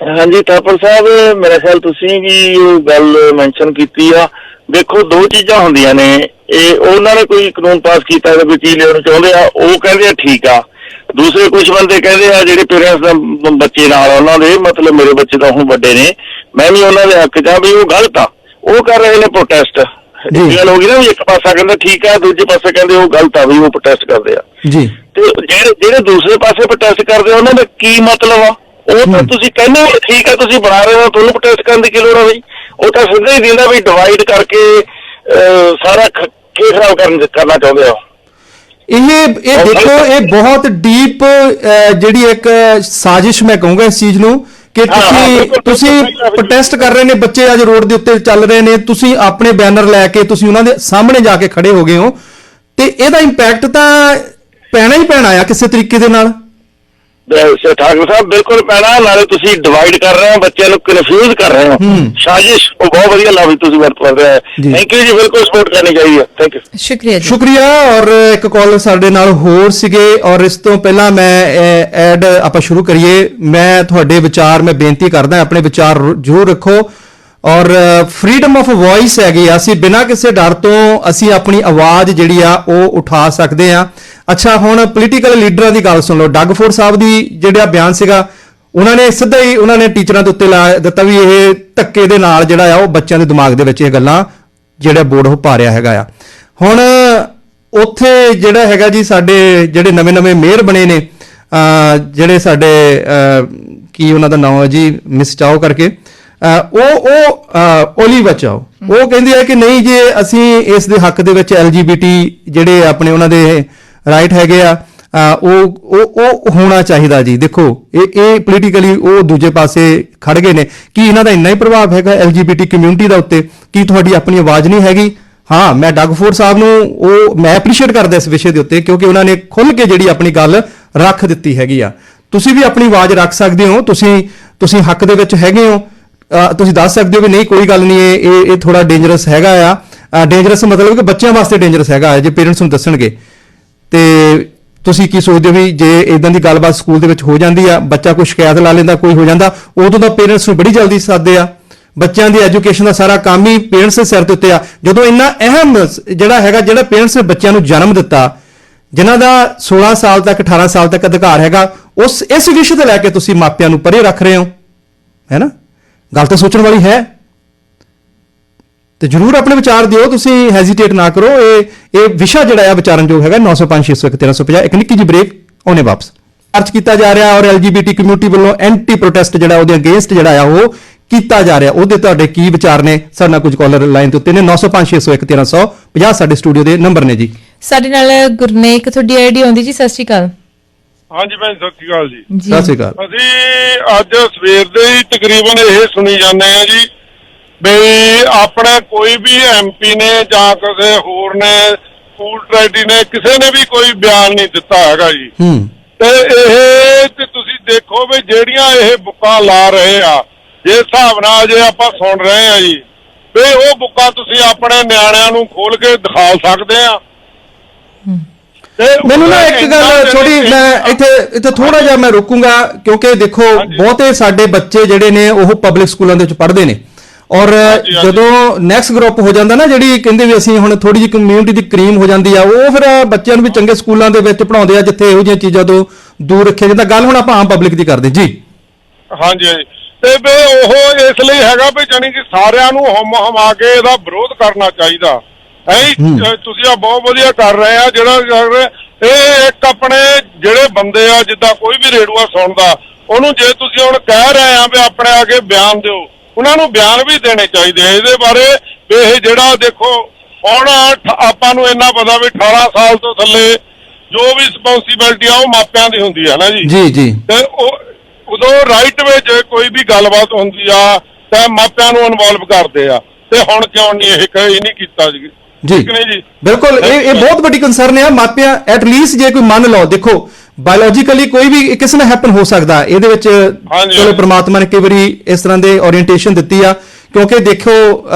ਹਾਂਜੀ ਥਾਪਰ ਸਾਹਿਬ, ਮੇਰੇ ਖਿਆਲ ਤੁਸੀਂ ਵੀ ਉਹ ਗੱਲ ਮੈਂਸ਼ਨ ਕੀਤੀ ਆ। ਦੇਖੋ, ਦੋ ਚੀਜ਼ਾਂ ਹੁੰਦੀਆਂ ਨੇ। ਇਹ ਉਹਨਾਂ ਨੇ ਕੋਈ ਕਾਨੂੰਨ ਪਾਸ ਕੀਤਾ, ਕੋਈ ਚੀਜ਼ ਲੈਣ ਚਾਹੁੰਦੇ ਆ, ਉਹ ਕਹਿੰਦੇ ਆ ਠੀਕ ਆ। ਦੂਸਰੇ ਕੁਝ ਬੰਦੇ ਕਹਿੰਦੇ ਆ ਜਿਹੜੇ ਪੇਰੈਂਟਸ ਦਾ ਬੱਚੇ ਨਾਲ, ਉਹਨਾਂ ਦੇ ਮਤਲਬ ਮੇਰੇ ਬੱਚੇ ਤਾਂ ਹੁਣ ਵੱਡੇ ਨੇ, ਮੈਂ ਵੀ ਉਹਨਾਂ ਦੇ ਹੱਕ 'ਚ ਆ ਵੀ ਉਹ ਗਲਤ ਆ, ਉਹ ਕਰ ਰਹੇ ਨੇ ਪ੍ਰੋਟੈਸਟ। ਗੱਲ ਹੋ ਗਈ ਨਾ ਵੀ ਇੱਕ ਪਾਸਾ ਕਹਿੰਦਾ ਠੀਕ ਆ, ਦੂਜੇ ਪਾਸੇ ਕਹਿੰਦੇ ਉਹ ਗਲਤ ਆ ਵੀ ਉਹ ਪ੍ਰੋਟੈਸਟ ਕਰਦੇ ਆ ਜੀ। ਤੇ ਜਿਹੜੇ ਦੂਸਰੇ ਪਾਸੇ ਪ੍ਰੋਟੈਸਟ ਕਰਦੇ ਆ ਉਹਨਾਂ ਦਾ ਕੀ ਮਤਲਬ ਆ? ਉਹ ਤਾਂ ਤੁਸੀਂ ਕਹਿੰਦੇ ਹੋ ਠੀਕ ਆ, ਤੁਸੀਂ ਬਣਾ ਰਹੇ ਹੋ, ਤੁਹਾਨੂੰ ਪ੍ਰੋਟੈਸਟ ਕਰਨ ਦੀ ਕੀ ਲੋੜ ਆ ਬਈ? ਉਹ ਤਾਂ ਸਿੱਧਾ ਹੀ ਦਿੰਦਾ ਵੀ ਡਿਵਾਈਡ ਕਰਕੇ ਸਾਰਾ ਖੇਡ ਖਰਾਬ ਕਰਨਾ ਚਾਹੁੰਦੇ ਆ। ਇਹ ਦੇਖੋ, ਇਹ ਬਹੁਤ ਡੀਪ ਜਿਹੜੀ ਇੱਕ ਸਾਜ਼ਿਸ਼ ਮੈਂ ਕਹੂੰਗਾ ਇਸ ਚੀਜ਼ ਨੂੰ ਕਿ ਤੁਸੀਂ ਪ੍ਰੋਟੈਸਟ ਕਰ ਰਹੇ ਨੇ, ਬੱਚੇ ਅੱਜ ਰੋਡ ਦੇ ਉੱਤੇ ਚੱਲ ਰਹੇ ਨੇ, ਤੁਸੀਂ ਆਪਣੇ ਬੈਨਰ ਲੈ ਕੇ ਤੁਸੀਂ ਉਹਨਾਂ ਦੇ ਸਾਹਮਣੇ ਜਾ ਕੇ ਖੜੇ ਹੋ ਗਏ ਹੋ, ਤੇ ਇਹਦਾ ਇੰਪੈਕਟ ਤਾਂ ਪੈਣਾ ਹੀ ਪੈਣਾ ਆ ਕਿਸੇ ਤਰੀਕੇ ਦੇ ਨਾਲ। ਠਾਕੁਰ ਸਾਹਿਬ, ਬਿਲਕੁਲ ਪੈਣਾ। ਨਾਲੇ ਤੁਸੀਂ ਡਿਵਾਈਡ ਕਰ ਰਹੇ ਹੋ, ਬੱਚਿਆਂ ਨੂੰ ਕਨਫਿਊਜ਼ ਕਰ ਰਹੇ ਹੋ। ਸਾਜ਼ਿਸ਼ ਉਹ ਬਹੁਤ ਵਧੀਆ ਲਫ਼ਜ਼ ਤੁਸੀਂ ਵਰਤ ਰਹੇ ਹੋ। ਥੈਂਕ ਯੂ ਜੀ, ਬਿਲਕੁਲ ਸਪੋਰਟ ਕਰਨੀ ਚਾਹੀਦੀ ਹੈ। ਥੈਂਕ ਯੂ, ਸ਼ੁਕਰੀਆ। ਔਰ ਇੱਕ ਕਾਲ ਸਾਡੇ ਨਾਲ ਹੋਰ ਸੀਗੇ, ਔਰ ਇਸ ਤੋਂ ਪਹਿਲਾਂ ਮੈਂ ਐਡ ਆਪਾਂ ਸ਼ੁਰੂ ਕਰੀਏ, ਮੈਂ ਤੁਹਾਡੇ ਵਿਚਾਰ ਮੈਂ ਬੇਨਤੀ ਕਰਦਾ ਆਪਣੇ ਵਿਚਾਰ ਜ਼ਰੂਰ ਰੱਖੋ। ਔਰ ਫਰੀडम ਆਫ ਵੌਇਸ ਹੈਗੀ ਆ, ਅਸੀਂ ਬਿਨਾਂ ਕਿਸੇ ਡਰ ਤੋਂ ਅਸੀਂ ਆਪਣੀ ਆਵਾਜ਼ ਜਿਹੜੀ ਆ ਉਹ ਉਠਾ ਸਕਦੇ ਆ। ਅੱਛਾ, ਹੁਣ ਪੋਲੀਟੀਕਲ ਲੀਡਰਾਂ ਦੀ ਗੱਲ ਸੁਣ ਲਓ। ਡੱਗ ਫੋਰਡ ਸਾਹਿਬ ਦੀ ਜਿਹੜਾ ਬਿਆਨ ਸੀਗਾ, ਉਹਨਾਂ ਨੇ ਸਿੱਧਾ ਹੀ ਉਹਨਾਂ ਨੇ ਟੀਚਰਾਂ ਦੇ ਉੱਤੇ ਲਾ ਦਿੱਤਾ ਵੀ ਇਹ ਧੱਕੇ ਦੇ ਨਾਲ ਜਿਹੜਾ ਆ ਉਹ ਬੱਚਿਆਂ ਦੇ ਦਿਮਾਗ ਦੇ ਵਿੱਚ ਇਹ ਗੱਲਾਂ ਜਿਹੜਾ ਬੋਰਡ ਉਹ ਪਾ ਰਿਹਾ ਹੈਗਾ ਆ। ਹੁਣ ਉੱਥੇ ਜਿਹੜਾ ਹੈਗਾ ਜੀ, ਸਾਡੇ ਜਿਹੜੇ ਨਵੇਂ ਮੇਅਰ ਬਣੇ ਨੇ, ਜਿਹੜੇ ਸਾਡੇ ਕੀ ਉਹਨਾਂ ਦਾ ਨਾਮ ਹੈ ਜੀ, ਮਿਸ ਚਾਓ ਕਰਕੇ, ਉਹ ਓਲੀ ਬਚਾਓ, ਉਹ ਕਹਿੰਦੇ ਆ ਕਿ ਨਹੀਂ ਜੇ ਅਸੀਂ ਇਸ ਦੇ ਹੱਕ ਦੇ ਵਿੱਚ LGBT ਜਿਹੜੇ ਆਪਣੇ ਉਹਨਾਂ ਦੇ ਰਾਈਟ ਹੈਗੇ ਆ, ਉਹ ਹੋਣਾ ਚਾਹੀਦਾ ਜੀ। ਦੇਖੋ, ਇਹ ਪੋਲੀਟੀਕਲੀ ਉਹ ਦੂਜੇ ਪਾਸੇ ਖੜ ਗਏ ਨੇ। ਕੀ ਇਹਨਾਂ ਦਾ ਇੰਨਾ ਹੀ ਪ੍ਰਭਾਵ ਹੈਗਾ LGBT ਕਮਿਊਨਿਟੀ ਦਾ ਉੱਤੇ? ਕੀ ਤੁਹਾਡੀ ਆਪਣੀ ਆਵਾਜ਼ ਨਹੀਂ ਹੈਗੀ? ਹਾਂ, ਮੈਂ ਡੱਗ ਫੋਰਡ ਸਾਹਿਬ ਨੂੰ ਮੈਂ ਐਪਰੀਸ਼ੀਏਟ ਕਰਦਾ ਇਸ ਵਿਸ਼ੇ ਦੇ ਉੱਤੇ, ਕਿਉਂਕਿ ਉਹਨਾਂ ਨੇ ਖੁੱਲ੍ਹ ਕੇ ਜਿਹੜੀ ਆਪਣੀ ਗੱਲ ਰੱਖ ਦਿੱਤੀ ਹੈਗੀ ਆ। ਤੁਸੀਂ ਵੀ ਆਪਣੀ ਆਵਾਜ਼ ਰੱਖ ਸਕਦੇ ਹੋ, ਤੁਸੀਂ ਹੱਕ ਦੇ ਵਿੱਚ ਹੈਗੇ ਹੋ, ਤੁਸੀਂ ਦੱਸ ਸਕਦੇ ਹੋ ਵੀ ਨਹੀਂ ਕੋਈ ਗੱਲ ਨਹੀਂ, ਇਹ ਥੋੜਾ ਡੇਂਜਰਸ ਹੈਗਾ ਆ, ਡੇਂਜਰਸ ਮਤਲਬ ਕਿ ਬੱਚਿਆਂ ਵਾਸਤੇ ਡੇਂਜਰਸ ਹੈਗਾ ਜੇ ਪੇਰੈਂਟਸ ਨੂੰ ਦੱਸਣਗੇ। ਤੇ ਤੁਸੀਂ ਕੀ ਸੋਚਦੇ ਹੋ ਵੀ ਜੇ ਇਦਾਂ ਦੀ ਗੱਲਬਾਤ ਸਕੂਲ ਦੇ ਵਿੱਚ ਹੋ ਜਾਂਦੀ ਆ, ਬੱਚਾ ਕੋਈ ਸ਼ਿਕਾਇਤ ਲਾ ਲੈਂਦਾ, ਕੋਈ ਹੋ ਜਾਂਦਾ, ਉਦੋਂ ਤਾਂ ਪੇਰੈਂਟਸ ਨੂੰ ਬੜੀ ਜਲਦੀ ਸੱਦਦੇ ਆ। ਬੱਚਿਆਂ ਦੀ ਐਜੂਕੇਸ਼ਨ ਦਾ ਸਾਰਾ ਕੰਮ ਹੀ ਪੇਰੈਂਟਸ ਦੇ ਸਿਰ ਦੇ ਉੱਤੇ ਆ। ਜਦੋਂ ਇੰਨਾ ਅਹਿਮ ਜਿਹੜਾ ਹੈਗਾ, ਜਿਹੜਾ ਪੇਰੈਂਟਸ ਨੇ ਬੱਚਿਆਂ ਨੂੰ ਜਨਮ ਦਿੱਤਾ, ਜਿਨ੍ਹਾਂ ਦਾ 16 ਸਾਲ ਤੱਕ 18 ਸਾਲ ਤੱਕ ਅਧਿਕਾਰ ਹੈਗਾ, ਇਸ ਵਿਸ਼ੇ ਤੇ ਲੈ ਕੇ ਤੁਸੀਂ ਮਾਪਿਆਂ ਨੂੰ ਪਰੇ ਰੱਖ ਰਹੇ ਹੋ, ਹੈ ਨਾ? ਗੱਲ ਤਾਂ ਸੋਚਣ ਵਾਲੀ ਹੈ। ਤੇ ਜਰੂਰ ਆਪਣੇ ਵਿਚਾਰ ਦਿਓ, ਤੁਸੀਂ ਹੈਜ਼ਿਟੇਟ ਨਾ ਕਰੋ। ਇਹ ਵਿਸ਼ਾ ਜਿਹੜਾ ਆ ਵਿਚਾਰਨਯੋਗ ਹੈਗਾ। 905-601-1350। ਇੱਕ ਨਿੱਕੀ ਜਿਹੀ ਬ੍ਰੇਕ, ਆਉਣੇ ਵਾਪਸ। ਮਾਰਚ ਕੀਤਾ ਜਾ ਰਿਹਾ ਔਰ LGBT ਕਮਿਊਨਿਟੀ ਵੱਲੋਂ ਐਂਟੀ ਪ੍ਰੋਟੈਸਟ ਜਿਹੜਾ ਉਹਦੇ ਅਗੇਂਸਟ ਜਿਹੜਾ ਆ ਉਹ ਕੀਤਾ ਜਾ ਰਿਹਾ, ਉਹਦੇ ਤੁਹਾਡੇ ਕੀ ਵਿਚਾਰ ਨੇ? ਸਾਡੇ ਨਾਲ ਕੁਝ ਕਾਲਰ ਲਾਈਨ ਤੇ ਉੱਤੇ ਨੇ। 905-601-1350 ਸਾਡੇ ਸਟੂਡੀਓ ਦੇ ਨੰਬਰ ਨੇ ਜੀ। ਸਾਡੇ ਨਾਲ ਗੁਰਨੇਕ ਤੁਹਾਡੀ ਆਈਡੀ ਆਉਂਦੀ ਜੀ। ਸਤਿ ਸ਼੍ਰੀ ਅਕਾਲ। ਹਾਂਜੀ ਭੈਣ, ਸਤਿ ਸ਼੍ਰੀ ਅਕਾਲ ਜੀ। ਸਤਿ ਸ਼੍ਰੀ ਅਕਾਲ। ਅਸੀਂ ਅੱਜ ਸਵੇਰ ਦੇ ਹੀ ਤਕਰੀਬਨ ਇਹ ਸੁਣੀ ਜਾਂਦੇ ਆ ਜੀ ਬਈ ਆਪਣਾ ਕੋਈ ਵੀ MP ਨੇ ਜਾਂ ਕਿਸੇ ਹੋਰ ਨੇ, ਸਕੂਲ ਟ੍ਰੈਟੀ ਨੇ, ਕਿਸੇ ਨੇ ਵੀ ਕੋਈ ਬਿਆਨ ਨਹੀਂ ਦਿੱਤਾ ਹੈਗਾ ਜੀ। ਤੇ ਤੁਸੀਂ ਦੇਖੋ ਵੀ ਜਿਹੜੀਆਂ ਇਹ ਬੁੱਕਾਂ ਲਾ ਰਹੇ ਆ, ਜਿਸ ਹਿਸਾਬ ਨਾਲ ਜੇ ਆਪਾਂ ਸੁਣ ਰਹੇ ਆ ਜੀ, ਵੀ ਉਹ ਬੁੱਕਾਂ ਤੁਸੀਂ ਆਪਣੇ ਨਿਆਣਿਆਂ ਨੂੰ ਖੋਲ ਕੇ ਦਿਖਾ ਸਕਦੇ ਆ। ਮੈਨੂੰ ਨਾ ਇੱਕ ਗੱਲ ਥੋੜੀ, ਮੈਂ ਇੱਥੇ ਥੋੜਾ ਜਿਹਾ ਮੈਂ ਰੁਕੂੰਗਾ, ਕਿਉਂਕਿ ਦੇਖੋ ਬਹੁਤੇ ਸਾਡੇ ਬੱਚੇ ਜਿਹੜੇ ਨੇ ਉਹ ਪਬਲਿਕ ਸਕੂਲਾਂ ਦੇ ਵਿੱਚ ਪੜ੍ਹਦੇ ਨੇ, ਔਰ ਜਦੋਂ ਨੈਕਸਟ ਗਰੁੱਪ ਹੋ ਜਾਂਦਾ ਨਾ, ਜਿਹੜੀ ਕਹਿੰਦੇ ਵੀ ਅਸੀਂ ਹੁਣ ਥੋੜੀ ਜਿਹੀ ਕਮਿਊਨਿਟੀ ਦੀ ਕਰੀਮ ਹੋ ਜਾਂਦੀ ਆ, ਉਹ ਫਿਰ ਬੱਚਿਆਂ ਨੂੰ ਵੀ ਚੰਗੇ ਸਕੂਲਾਂ ਦੇ ਵਿੱਚ ਪੜ੍ਹਾਉਂਦੇ ਆ ਜਿੱਥੇ ਇਹੋ ਜਿਹੀਆਂ ਚੀਜ਼ਾਂ ਤੋਂ ਦੂਰ ਰੱਖਿਆ ਜਾਂਦਾ। ਗੱਲ ਹੁਣ ਆਪਾਂ ਆਮ ਪਬਲਿਕ ਦੀ ਕਰਦੇ ਜੀ। ਹਾਂਜੀ ਤੇ ਵੀ ਉਹ ਇਸ ਲਈ ਹੈਗਾ ਵੀ ਜਾਣੀ ਕਿ ਸਾਰਿਆਂ ਨੂੰ ਹਮਾ ਕੇ ਇਹਦਾ ਵਿਰੋਧ ਕਰਨਾ ਚਾਹੀਦਾ ਹੈ। ਤੁਸੀਂ ਆ ਬਹੁਤ ਵਧੀਆ ਕਰ ਰਹੇ ਆ ਜਿਹੜਾ ਇਹ ਇੱਕ ਆਪਣੇ ਜਿਹੜੇ ਬੰਦੇ ਆ, ਜਿੱਦਾਂ ਕੋਈ ਵੀ ਰੇਡੂਆ ਸੁਣਦਾ, ਉਹਨੂੰ ਜੇ ਤੁਸੀਂ ਹੁਣ ਕਹਿ ਰਹੇ ਆ ਵੀ ਆਪਣੇ ਅੱਗੇ ਬਿਆਨ ਦਿਓ, ਉਹਨਾਂ ਨੂੰ ਬਿਆਨ ਵੀ ਦੇਣੇ ਚਾਹੀਦੇ ਆ ਇਹਦੇ ਬਾਰੇ। ਇਹ ਜਿਹੜਾ ਦੇਖੋ ਹੁਣ ਆਪਾਂ ਨੂੰ ਇੰਨਾ ਪਤਾ ਵੀ 18 ਸਾਲ ਤੋਂ ਥੱਲੇ ਜੋ ਵੀ ਰਿਸਪੌਂਸਿਬਿਲਟੀ ਆ ਉਹ ਮਾਪਿਆਂ ਦੀ ਹੁੰਦੀ ਹੈ ਨਾ ਜੀ। ਜੀ ਤੇ ਉਦੋਂ ਰਾਈਟ ਵਿੱਚ ਕੋਈ ਵੀ ਗੱਲਬਾਤ ਹੁੰਦੀ ਆ ਤਾਂ ਮਾਪਿਆਂ ਨੂੰ ਇਨਵੋਲਵ ਕਰਦੇ ਆ, ਤੇ ਹੁਣ ਕਿਉਂ ਨਹੀਂ ਇਹ ਨਹੀਂ ਕੀਤਾ ਜੀ? ਜੀ ਬਿਲਕੁਲ, ਇਹ ਬਹੁਤ ਵੱਡੀ ਕੰਸਰਨ ਹੈ ਮਾਪਿਆਂ। ਐਟਲੀਸਟ ਜੇ ਕੋਈ ਮੰਨ ਲਓ, ਦੇਖੋ ਬਾਇਓਲੋਜੀਕਲੀ ਕੋਈ ਵੀ ਕਿਸੇ ਨਾਲ ਹੈਪਨ ਹੋ ਸਕਦਾ, ਇਹਦੇ ਵਿੱਚ ਚਲੋ ਪ੍ਰਮਾਤਮਾ ਨੇ ਕਈ ਵਾਰੀ ਇਸ ਤਰ੍ਹਾਂ ਦੇ ਓਰੀਐਂਟੇਸ਼ਨ ਦਿੱਤੀ ਆ, ਕਿਉਂਕਿ ਦੇਖੋ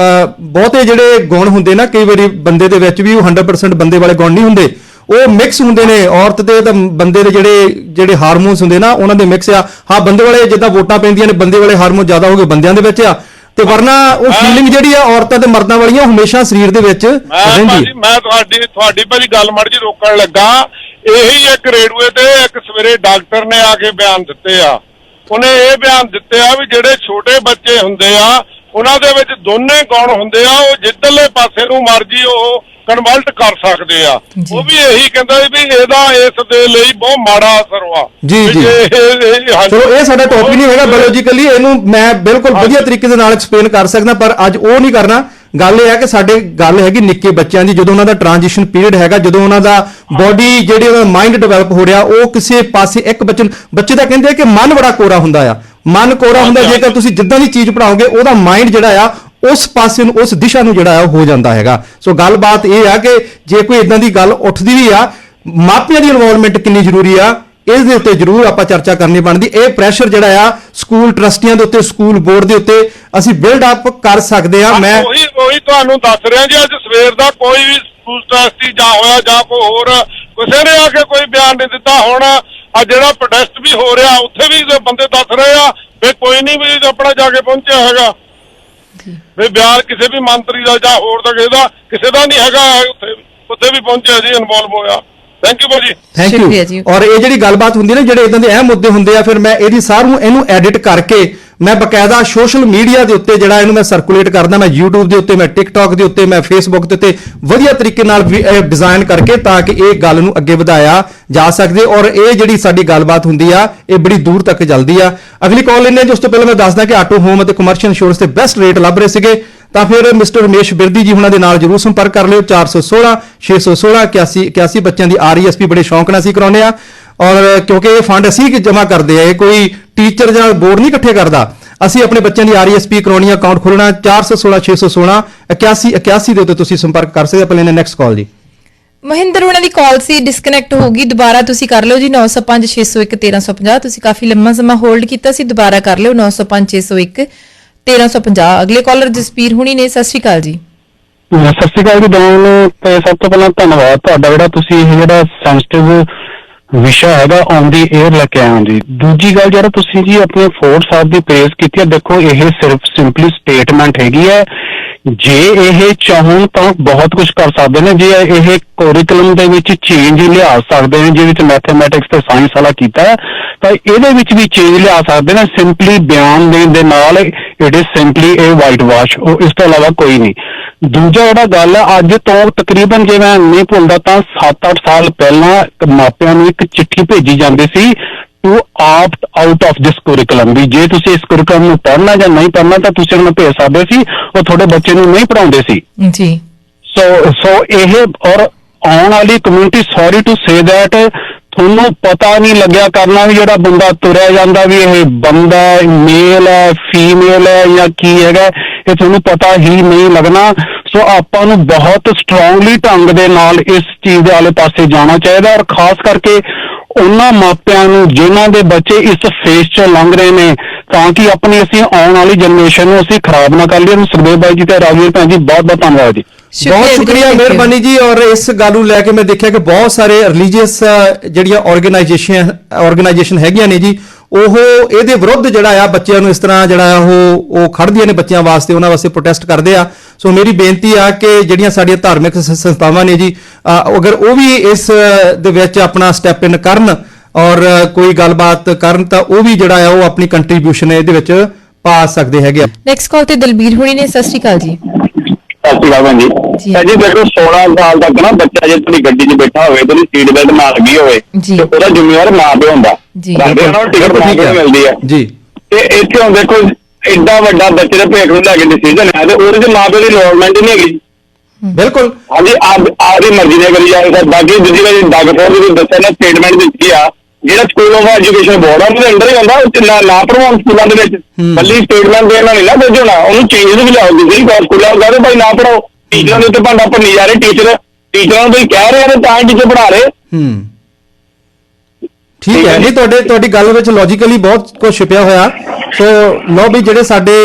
ਬਹੁਤੇ ਜਿਹੜੇ ਗੁਣ ਹੁੰਦੇ ਨਾ, ਕਈ ਵਾਰੀ ਬੰਦੇ ਦੇ ਵਿੱਚ ਵੀ ਉਹ 100% ਬੰਦੇ ਵਾਲੇ ਗੁਣ ਨਹੀਂ ਹੁੰਦੇ, ਉਹ ਮਿਕਸ ਹੁੰਦੇ ਨੇ। ਔਰਤ ਦੇ ਤਾਂ ਬੰਦੇ ਦੇ ਜਿਹੜੇ ਹਾਰਮੋਨਸ ਹੁੰਦੇ ਨਾ, ਉਹਨਾਂ ਦੇ ਮਿਕਸ ਆ। ਹਾਂ, ਬੰਦੇ ਵਾਲੇ ਜਿੱਦਾਂ ਵੋਟਾਂ ਪੈਂਦੀਆਂ ਨੇ, ਬੰਦੇ ਵਾਲੇ ਹਾਰਮੋਨ ਜ਼ਿਆਦਾ ਹੋ ਗਏ ਬੰਦਿਆਂ ਦੇ ਵਿੱਚ ਆ, ਤੇ ਵਰਨਾ ਉਹ ਫੀਲਿੰਗ ਜਿਹੜੀ ਆ ਔਰਤਾਂ ਤੇ ਮਰਦਾਂ ਵਾਲੀਆਂ ਹਮੇਸ਼ਾ ਸਰੀਰ ਦੇ ਵਿੱਚ ਰਹਿੰਦੀ। ਮੈਂ ਤੁਹਾਡੀ ਭਾਜੀ ਗੱਲ ਮਰਜੀ ਰੋਕਣ ਲੱਗਾ। ਇਹੀ ਇੱਕ ਰੇਡੂਏ ਤੇ ਇੱਕ ਸਵੇਰੇ ਡਾਕਟਰ ਨੇ ਆ ਕੇ ਬਿਆਨ ਦਿੱਤੇ ਆ। ਉਹਨੇ ਇਹ ਬਿਆਨ ਦਿੱਤੇ ਆ ਵੀ ਜਿਹੜੇ ਛੋਟੇ ਬੱਚੇ ਹੁੰਦੇ ਆ, ਉਹਨਾਂ ਦੇ ਵਿੱਚ ਦੋਨੇ ਗੁਣ ਹੁੰਦੇ ਆ, ਉਹ ਜਿੱਧਰਲੇ ਪਾਸੇ ਨੂੰ ਮਰਜੀ ਉਹ ਕਨਵਰਟ ਕਰ ਸਕਦੇ ਆ। ਉਹ ਵੀ ਇਹੀ ਕਹਿੰਦਾ ਵੀ ਇਹਦਾ ਇਸ ਦੇ ਲਈ ਬਹੁਤ ਮਾੜਾ ਅਸਰ ਵਾ। ਜੀ ਚਲੋ ਇਹ ਸਾਡਾ ਟੌਪਿਕ ਨਹੀਂ ਹੈਗਾ ਬਾਇਓਲੋਜੀਕਲੀ, ਇਹਨੂੰ ਮੈਂ ਬਿਲਕੁਲ ਵਧੀਆ ਤਰੀਕੇ ਦੇ ਨਾਲ ਐਕਸਪਲੇਨ ਕਰ ਸਕਦਾ, ਪਰ ਅੱਜ ਉਹ ਨਹੀਂ ਕਰਨਾ। ਗੱਲ ਇਹ ਹੈ ਕਿ ਸਾਡੇ ਗੱਲ ਹੈਗੀ ਨਿੱਕੇ ਬੱਚਿਆਂ ਦੀ, ਜਦੋਂ ਉਹਨਾਂ ਦਾ ਟ੍ਰਾਂਜੀਸ਼ਨ ਪੀਰੀਅਡ ਹੈਗਾ, ਜਦੋਂ ਉਹਨਾਂ ਦਾ ਬੋਡੀ ਜਿਹੜੀ ਉਹਦਾ ਮਾਈਂਡ ਡਿਵੈਲਪ ਹੋ ਰਿਹਾ, ਉਹ ਕਿਸੇ ਪਾਸੇ ਇੱਕ ਬੱਚੇ ਦਾ ਕਹਿੰਦੇ ਆ ਕਿ ਮਨ ਬੜਾ ਕੋਰਾ ਹੁੰਦਾ ਆ। ਮਨ ਕੋਰਾ ਹੁੰਦਾ, ਜੇਕਰ ਤੁਸੀਂ ਜਿੱਦਾਂ ਦੀ ਚੀਜ਼ ਪੜਾਓਗੇ ਉਹਦਾ ਮਾਈਂਡ ਜਿਹੜਾ ਆ ਉਸ ਪਾਸੇ ਨੂੰ, ਉਸ ਦਿਸ਼ਾ ਨੂੰ ਜਿਹੜਾ ਆ ਹੋ ਜਾਂਦਾ ਹੈਗਾ। ਸੋ ਗੱਲਬਾਤ ਇਹ ਆ ਕਿ ਜੇ ਕੋਈ ਇਦਾਂ ਦੀ ਗੱਲ ਉੱਠਦੀ ਵੀ ਆ, ਮਾਪਿਆਂ ਦੀ ਇਨਵੋਲਵਮੈਂਟ ਕਿੰਨੀ ਜ਼ਰੂਰੀ ਆ, ਇਸ ਦੇ ਉੱਤੇ ਜ਼ਰੂਰ ਆਪਾਂ ਚਰਚਾ ਕਰਨੀ ਬਣਦੀ। ਇਹ ਪ੍ਰੈਸ਼ਰ ਜਿਹੜਾ ਆ ਸਕੂਲ ਟਰਸਟੀਆਂ ਦੇ ਉੱਤੇ, ਸਕੂਲ ਬੋਰਡ ਦੇ ਉੱਤੇ ਅਸੀਂ ਬਿਲਡ ਅਪ ਕਰ ਸਕਦੇ ਆ। ਮੈਂ ਉਹੀ ਤੁਹਾਨੂੰ ਦੱਸ ਰਿਹਾ ਜੀ, ਅੱਜ ਸਵੇਰ ਦਾ ਕੋਈ ਵੀ ਸਕੂਲ ਟਰਸਟੀ ਜਾਂ ਹੋਇਆ ਜਾਂ ਕੋਈ ਹੋਰ ਕਿਸੇ ਨੇ ਆ ਕੇ ਕੋਈ ਬਿਆਨ ਨਹੀਂ ਦਿੱਤਾ। ਹੁਣ ਆ ਜਿਹੜਾ ਪ੍ਰੋਟੈਸਟ ਵੀ ਹੋ ਰਿਹਾ, ਉੱਥੇ ਵੀ ਬੰਦੇ ਦੱਸ ਰਹੇ ਆ ਵੀ ਕੋਈ ਨਹੀਂ ਵੀ ਆਪਣਾ ਜਾ ਕੇ ਪਹੁੰਚਿਆ ਹੈਗਾ, ਵੀ ਬਿਆਨ ਕਿਸੇ ਵੀ ਮੰਤਰੀ ਦਾ ਜਾਂ ਹੋਰ ਦਾ ਕਿਸੇ ਦਾ ਨਹੀਂ ਹੈਗਾ। ਉੱਥੇ ਵੀ ਪਹੁੰਚਿਆ ਜੀ, ਇਨਵੋਲਵ ਹੋਇਆ। ਥੈਂਕ ਯੂ ਭਾਜੀ। Thank you. ਔਰ ਇਹ ਜਿਹੜੀ ਗੱਲਬਾਤ ਹੁੰਦੀ ਨਾ, ਜਿਹੜੇ ਇਦਾਂ ਦੇ ਅਹਿਮ ਮੁੱਦੇ ਹੁੰਦੇ ਆ, ਫਿਰ ਮੈਂ ਇਹਦੀ ਇਹਨੂੰ ਐਡਿਟ ਕਰਕੇ ਮੈਂ ਬਕਾਇਦਾ ਸੋਸ਼ਲ ਮੀਡੀਆ ਦੇ ਉੱਤੇ ਜਿਹੜਾ ਇਹਨੂੰ ਮੈਂ ਸਰਕੂਲੇਟ ਕਰਦਾ। ਮੈਂ YouTube ਦੇ ਉੱਤੇ, ਮੈਂ TikTok ਦੇ ਉੱਤੇ, ਮੈਂ Facebook ਦੇ ਉੱਤੇ ਵਧੀਆ ਤਰੀਕੇ ਨਾਲ ਡਿਜ਼ਾਈਨ ਕਰਕੇ, ਤਾਂ ਕਿ ਇਹ ਗੱਲ ਨੂੰ ਅੱਗੇ ਵਧਾਇਆ ਜਾ ਸਕੇ। ਔਰ ਇਹ ਜਿਹੜੀ ਸਾਡੀ ਗੱਲਬਾਤ ਹੁੰਦੀ ਆ, ਇਹ ਬੜੀ ਦੂਰ ਤੱਕ ਚੱਲਦੀ ਆ। ਅਗਲੀ ਕਾਲ ਲੈਣੇ ਉਸ ਤੋਂ ਪਹਿਲਾਂ ਮੈਂ ਦੱਸਦਾ ਕਿ ਆਟੋ ਹੋਮ ਅਤੇ ਕਮਰਸ਼ੀਅਲ ਇੰਸ਼ੋਰੈਂਸ ਦੇ ਬੈਸਟ ਰੇਟ ਲੱਭ ਰਹੇ ਸੀਗੇ, ਤਾਂ ਫਿਰ ਮਿਸਟਰ ਰਮੇਸ਼ ਬਿਰਦੀ ਜੀ ਉਹਨਾਂ ਦੇ ਨਾਲ ਜਰੂਰ ਸੰਪਰਕ ਕਰ ਲਿਓ। 416 616 81 ਬੱਚਿਆਂ ਦੀ RESP ਬੜੇ ਸ਼ੌਂਕ ਨਾਲ ਅਸੀਂ ਕਰਾਉਂਦੇ ਆ। ਔਰ ਕਿਉਂਕਿ ਇਹ ਫੰਡ ਅਸੀਂ ਜਮ੍ਹਾਂ ਕਰਦੇ ਆ, ਇਹ ਕੋਈ ਟੀਚਰ ਜਾਂ ਬੋਰਡ ਨਹੀਂ ਇਕੱਠੇ ਕਰਦਾ। ਅਸੀਂ ਆਪਣੇ ਬੱਚਿਆਂ ਦੀ RESP ਕਰਾਉਣੀ ਆ, ਅਕਾਊਂਟ ਖੋਲਣਾ। 416 616 81 ਦੇ ਉੱਤੇ ਤੁਸੀਂ ਸੰਪਰਕ ਕਰ ਸਕਦੇ। ਆਪਾਂ ਲੈਣੇ ਨੈਕਸਟ ਕਾਲ ਜੀ। ਮਹਿੰਦਰ ਉਹਨਾਂ ਦੀ ਕਾਲ ਸੀ ਡਿਸਕਨੈਕਟ ਹੋ ਗਈ, ਦੁਬਾਰਾ ਤੁਸੀਂ ਕਰ ਲਿਓ ਜੀ। 905 601 1350। ਤੁਸੀਂ ਕਾਫੀ ਲੰਮਾ ਸਮਾਂ ਹੋਲਡ ਕੀਤਾ ਸੀ, ਦੁਬਾਰਾ ਕਰ ਲਿਓ 905 601 1350। ਅਗਲੇ ਕਾਲਰ ਜਸਪੀਰ ਹੁਣੀ ਨੇ। ਸਤਿ ਸ਼੍ਰੀ ਅਕਾਲ ਜੀ। ਸਤਿ ਸ਼੍ਰੀ ਅਕਾਲ ਜੀ ਦੋਵਾਂ ਨੂੰ। ਤੇ ਸਭ ਤੋਂ ਪਹਿਲਾਂ ਧੰਨਵਾਦ ਤੁਹਾਡਾ, ਜਿਹੜਾ ਤੁਸੀਂ ਇਹ ਜਿਹੜਾ ਸੈਂਸਿਟਿਵ ਵਿਸ਼ਾ ਹੈਗਾ ਔਨ ਦੀ 에ਅਰ ਲੈ ਕੇ ਆਏ ਹੋ ਜੀ। ਦੂਜੀ ਗੱਲ ਜਿਹੜਾ ਤੁਸੀਂ ਜੀ ਆਪਣੇ ਫੋਰਡ ਸਾਹਿਬ ਦੀ ਪ੍ਰੇਜ਼ ਕੀਤੀ ਹੈ, ਦੇਖੋ ਇਹ ਸਿਰਫ ਸਿੰਪਲੀ ਸਟੇਟਮੈਂਟ ਹੈਗੀ ਹੈ। ਜੇ ਇਹ ਚਾਹਣ ਤਾਂ ਬਹੁਤ ਕੁਝ ਕਰ ਸਕਦੇ ਨੇ। ਜੇ ਇਹ ਕੋਰਿਕੂਲਮ ਦੇ ਵਿੱਚ ਚੇਂਜ ਲਿਆ ਸਕਦੇ ਨੇ, ਜਿਹਦੇ ਵਿੱਚ ਮੈਥਮੈਟਿਕਸ ਤੇ ਸਾਇੰਸ ਵਾਲਾ ਕੀਤਾ ਹੈ, ਤਾਂ ਇਹਦੇ ਵਿੱਚ ਵੀ ਚੇਂਜ ਲਿਆ ਸਕਦੇ ਨੇ। ਸਿੰਪਲੀ ਬਿਆਨ ਦੇਣ ਦੇ ਨਾਲ ਇਟ ਇਜ਼ ਸਿੰਪਲੀ ਇਹ ਵਾਈਟ ਵਾਸ਼, ਉਹ ਇਸ ਤੋਂ ਇਲਾਵਾ ਕੋਈ ਨਹੀਂ। ਦੂਜਾ ਜਿਹੜਾ ਗੱਲ ਹੈ, ਅੱਜ ਤੋਂ ਤਕਰੀਬਨ ਜੇ ਮੈਂ ਨਹੀਂ ਭੁੱਲਦਾ ਤਾਂ 7-8 ਸਾਲ ਪਹਿਲਾਂ ਮਾਪਿਆਂ ਨੂੰ ਇੱਕ ਚਿੱਠੀ ਭੇਜੀ ਜਾਂਦੀ ਸੀ to opt out of this curriculum, ਵੀ ਜੇ ਤੁਸੀਂ ਇਸ ਕੁਰਿਕੂਲਮ ਨੂੰ ਪੜ੍ਹਨਾ ਜਾਂ ਨਹੀਂ ਪੜ੍ਹਨਾ ਤਾਂ ਤੁਸੀਂ ਉਹਨੂੰ ਭੇਜ ਸਕਦੇ ਸੀ, ਉਹ ਤੁਹਾਡੇ ਬੱਚੇ ਨੂੰ ਨਹੀਂ ਪੜ੍ਹਾਉਂਦੇ ਸੀ ਜੀ। ਸੋ ਇਹ ਔਰ ਆਉਣ ਵਾਲੀ community, sorry to say that, ਤੁਹਾਨੂੰ ਪਤਾ ਨਹੀਂ ਲੱਗਿਆ ਕਰਨਾ ਵੀ ਜਿਹੜਾ ਬੰਦਾ ਤੁਰਿਆ ਜਾਂਦਾ ਵੀ ਇਹ ਬੰਦਾ ਮੇਲ ਹੈ ਫੀਮੇਲ ਹੈ ਜਾਂ ਕੀ ਹੈਗਾ, ਇਹ ਤੁਹਾਨੂੰ ਪਤਾ ਹੀ ਨਹੀਂ ਲੱਗਣਾ। ਸੋ ਆਪਾਂ ਨੂੰ ਬਹੁਤ ਸਟਰੋਂਗਲੀ ਢੰਗ ਦੇ ਨਾਲ ਇਸ ਚੀਜ਼ ਦੇ ਆਲੇ ਪਾਸੇ ਜਾਣਾ ਚਾਹੀਦਾ, ਔਰ ਖਾਸ ਕਰਕੇ ਉਹਨਾਂ ਮਾਪਿਆਂ ਨੂੰ ਜਿਨ੍ਹਾਂ ਦੇ ਬੱਚੇ ਇਸ ਫੇਸ 'ਚ ਲੰਘ ਰਹੇ ਨੇ, ਤਾਂ ਕਿ ਆਪਣੀ ਅਸੀਂ ਆਉਣ ਵਾਲੀ ਜਨਰੇਸ਼ਨ ਨੂੰ ਅਸੀਂ ਖਰਾਬ ਨਾ ਕਰ ਲਈਏ। ਸੁਖਦੇਵ ਬਾਈ ਜੀ ਤੇ ਰਾਜਵੀਰ ਭੈਣ ਜੀ ਬਹੁਤ ਬਹੁਤ ਧੰਨਵਾਦ ਜੀ। ਬਹੁਤ ਸ਼ੁਕਰੀਆ, ਮਿਹਰਬਾਨੀ ਜੀ। ਔਰ ਇਸ ਗੱਲ ਨੂੰ ਲੈ ਕੇ ਮੈਂ ਦੇਖਿਆ ਕਿ ਬਹੁਤ ਸਾਰੇ ਰਿਲੀਜੀਅਸ ਜਿਹੜੀਆਂ ਆਰਗੇਨਾਈਜੇਸ਼ਨ ਹੈਗੀਆਂ ਨੇ ਜੀ, ਉਹ ਇਹਦੇ ਵਿਰੁੱਧ ਜਿਹੜਾ ਆ ਬੱਚਿਆਂ ਨੂੰ ਇਸ ਤਰ੍ਹਾਂ ਜਿਹੜਾ ਉਹ ਖੜਦੀਆਂ ਨੇ ਬੱਚਿਆਂ ਵਾਸਤੇ, ਉਹਨਾਂ ਵਾਸਤੇ ਪ੍ਰੋਟੈਸਟ ਕਰਦੇ ਆ। ਸੋ ਮੇਰੀ ਬੇਨਤੀ ਆ ਕਿ ਜਿਹੜੀਆਂ ਸਾਡੀਆਂ ਧਾਰਮਿਕ ਸੰਸਥਾਵਾਂ ਨੇ ਜੀ, ਅਗਰ ਉਹ ਵੀ ਇਸ ਦੇ ਵਿੱਚ ਆਪਣਾ ਸਟੈਪ ਇਨ ਕਰਨ ਔਰ ਕੋਈ ਗੱਲਬਾਤ ਕਰਨ, ਤਾਂ ਉਹ ਵੀ ਜਿਹੜਾ ਆ ਉਹ ਆਪਣੀ ਕੰਟਰੀਬਿਊਸ਼ਨ ਇਹਦੇ ਵਿੱਚ ਪਾ ਸਕਦੇ ਹੈਗੇ ਆ। ਨੈਕਸਟ ਕਾਲ ਤੇ ਦਲਬੀਰ ਹੋਣੀ ਨੇ। ਸਤਿ ਸ਼੍ਰੀ ਅਕਾਲ ਜੀ। ਸਤਿ ਸ਼੍ਰੀ ਅਕਾਲ ਜੀ। ਜੀ ਦੇਖੋ 16 ਸਾਲ ਤੱਕ ਨਾ ਬੱਚਾ ਜੇ ਤੁਹਾਡੀ ਗੱਡੀ 'ਚ ਬੈਠਾ ਹੋਵੇ ਤੇ ਉਹਦੀ ਸੀਟ ਬੈਲਟ ਨਾ ਲੱਗੀ ਹੋਵੇ ਤੇ ਉਹਦਾ ਜ਼ਿੰਮੇਵਾਰ ਮਾਂ ਪਿਓ ਹੁੰਦਾ। ਰੱਖਦੇ ਨਾਲ ਟਿਕਟ ਬਣਾ ਕੇ ਮਿਲਦੀ ਹੈ ਜੀ। ਤੇ ਇੱਥੇ ਹੁਣ ਦੇਖੋ ਏਡਾ ਵੱਡਾ ਬੱਚੇ ਦੇ ਭੇਖ ਨੂੰ ਲੈ ਕੇ ਡਿਸੀਜਨ ਹੈ ਤੇ ਉਹਦੇ 'ਚ ਮਾਂ ਪਿਓ ਦੀ ਇਨਵੋਲਵਮੈਂਟ ਨਹੀਂ ਹੈਗੀ। ਬਿਲਕੁਲ ਹਾਂਜੀ, ਆਪਦੀ ਮਰਜ਼ੀ ਨੇ ਕਰੀ ਜਾਏ। ਬਾਕੀ ਦੂਜੀ ਵਾਰੀ ਡਾਕਟਰ ਨੇ ਦੱਸਿਆ ਨਾ, ਸਟੇਟਮੈਂਟ ਦਿੱਤੀ ਆ, ਜਿਹੜਾ ਸਕੂਲ ਆਫ ਐਜੂਕੇਸ਼ਨ ਬੋਰਡ ਆ ਉਹਦੇ ਅੰਦਰ ਹੀ ਹੁੰਦਾ, ਉਹ ਨਾ ਪੜ੍ਹਾਉਣ ਸਕੂਲਾਂ ਦੇ ਵਿੱਚ। ਕੱਲੀ ਸਟੇਟਮੈਂਟ ਦੇਣ ਨਾਲ ਨਹੀਂ ਨਾ ਭੇਜਣਾ, ਉਹਨੂੰ ਚੇਂਜ ਵੀ ਲਿਆਓ। ਤੁਸੀਂ ਸਕੂਲਾਂ ਨੂੰ ਕਹਿੰਦੇ ਭਾਈ ਨਾ ਪੜਾਓ, ਟੀਚਰਾਂ ਦੇ ਉੱਤੇ ਭਾਂਡਾ ਭੰਨੀ ਜਾ ਰਹੇ। ਟੀਚਰਾਂ ਨੂੰ ਤੁਸੀਂ ਕਹਿ ਰਹੇ ਨੇ ਤਾਂ ਹੀ ਟੀਚਰ ਪੜ੍ਹਾ ਰਹੇ। ਠੀਕ ਹੈ, ਨਹੀਂ ਤੁਹਾਡੀ ਗੱਲ ਵਿੱਚ ਲੌਜੀਕਲੀ ਬਹੁਤ ਕੁਝ ਛੁਪਿਆ ਹੋਇਆ। ਸੋ ਲਓ ਵੀ ਜਿਹੜੇ ਸਾਡੇ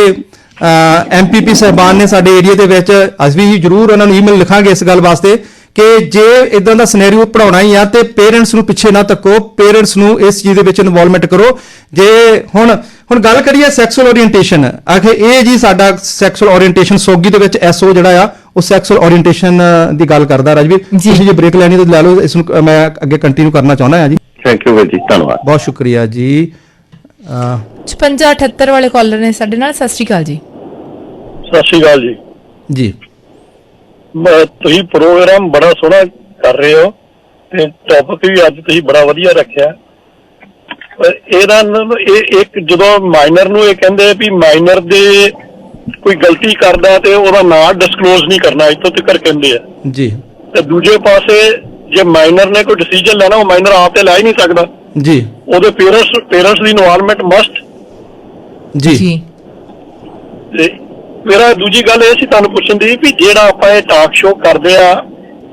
ਐਮਪੀਪੀ ਸਾਹਿਬਾਨ ਨੇ ਸਾਡੇ ਏਰੀਆ ਦੇ ਵਿੱਚ, ਅਸੀਂ ਵੀ ਜ਼ਰੂਰ ਉਹਨਾਂ ਨੂੰ ਈਮੇਲ ਲਿਖਾਂਗੇ ਇਸ ਗੱਲ ਵਾਸਤੇ ਕਿ ਜੇ ਇਦਾਂ ਦਾ ਸਿਨੈਰੀਓ ਪੜਾਉਣਾ ਹੀ ਆ ਤੇ ਪੇਰੈਂਟਸ ਨੂੰ ਪਿੱਛੇ ਨਾ ਧੱਕੋ, ਪੇਰੈਂਟਸ ਨੂੰ ਇਸ ਚੀਜ਼ ਦੇ ਵਿੱਚ ਇਨਵੋਲਵਮੈਂਟ ਕਰੋ। ਜੇ ਹੁਣ ਗੱਲ ਕਰੀਏ ਸੈਕਸੁਅਲ ਓਰੀਐਂਟੇਸ਼ਨ, ਆਖੇ ਇਹ ਜੀ ਸਾਡਾ ਸੈਕਸੁਅਲ ਓਰੀਐਂਟੇਸ਼ਨ ਸੋਗੀ ਦੇ ਵਿੱਚ ਐਸਓ ਜਿਹੜਾ ਆ ਉਹ ਸੈਕਸੁਅਲ ਓਰੀਐਂਟੇਸ਼ਨ ਦੀ ਗੱਲ ਕਰਦਾ। ਰਾਜਵੀਰ ਤੁਸੀਂ ਜੇ ਬ੍ਰੇਕ ਲੈਣੀ ਤਾਂ ਲੈ ਲਓ, ਇਸ ਨੂੰ ਮੈਂ ਅੱਗੇ ਕੰਟੀਨਿਊ ਕਰਨਾ ਚਾਹੁੰਦਾ ਹਾਂ ਜੀ। ਥੈਂਕ ਯੂ ਜੀ, ਧੰਨਵਾਦ, ਬਹੁਤ ਸ਼ੁਕਰੀਆ ਜੀ। 5678 ਵਾਲੇ ਕਾਲਰ ਨੇ ਸਾਡੇ ਨਾਲ। ਸਤਿ ਸ਼੍ਰੀ ਅਕਾਲ ਜੀ। ਸਤਿ ਸ਼੍ਰੀ ਅਕਾਲ ਜੀ। ਜੀ ਤੁਸੀਂ ਪ੍ਰੋਗਰਾਮ ਬੜਾ ਸੋਹਣਾ ਕਰ ਰਹੇ ਹੋ ਤੇ ਟੌਪਿਕ ਵੀ ਅੱਜ ਤੁਸੀਂ ਬੜਾ ਵਧੀਆ ਰੱਖਿਆ। ਇਹਦਾ ਇੱਕ ਜਦੋਂ ਮਾਈਨਰ ਨੂੰ ਇਹ ਕਹਿੰਦੇ ਵੀ ਮਾਈਨਰ ਦੇ ਕੋਈ ਗਲਤੀ ਕਰਦਾ ਤੇ ਉਹਦਾ ਨਾਂ ਡਿਸਕਲੋਜ਼ ਨਹੀਂ ਕਰਨਾ, ਇੱਥੋਂ ਤੱਕ ਕਹਿੰਦੇ ਆ ਜੀ। ਤੇ ਦੂਜੇ ਪਾਸੇ ਜੇ ਮਾਈਨਰ ਨੇ ਕੋਈ ਡਿਸੀਜਨ ਲੈਣਾ, ਉਹ ਮਾਈਨਰ ਆਪ ਤੇ ਲੈ ਹੀ ਨਹੀਂ ਸਕਦਾ ਜੀ, ਉਹਦੇ ਪੇਰੈਂਟਸ ਦੀ ਇਨਵੋਲਵਮੈਂਟ ਮਸਟ ਜੀ। ਮੇਰਾ ਦੂਜੀ ਗੱਲ ਇਹ ਸੀ ਤੁਹਾਨੂੰ ਪੁੱਛਣ ਦੀ ਵੀ ਜਿਹੜਾ ਆਪਾਂ ਇਹ ਟਾਕ ਸ਼ੋਅ ਕਰਦੇ ਆ,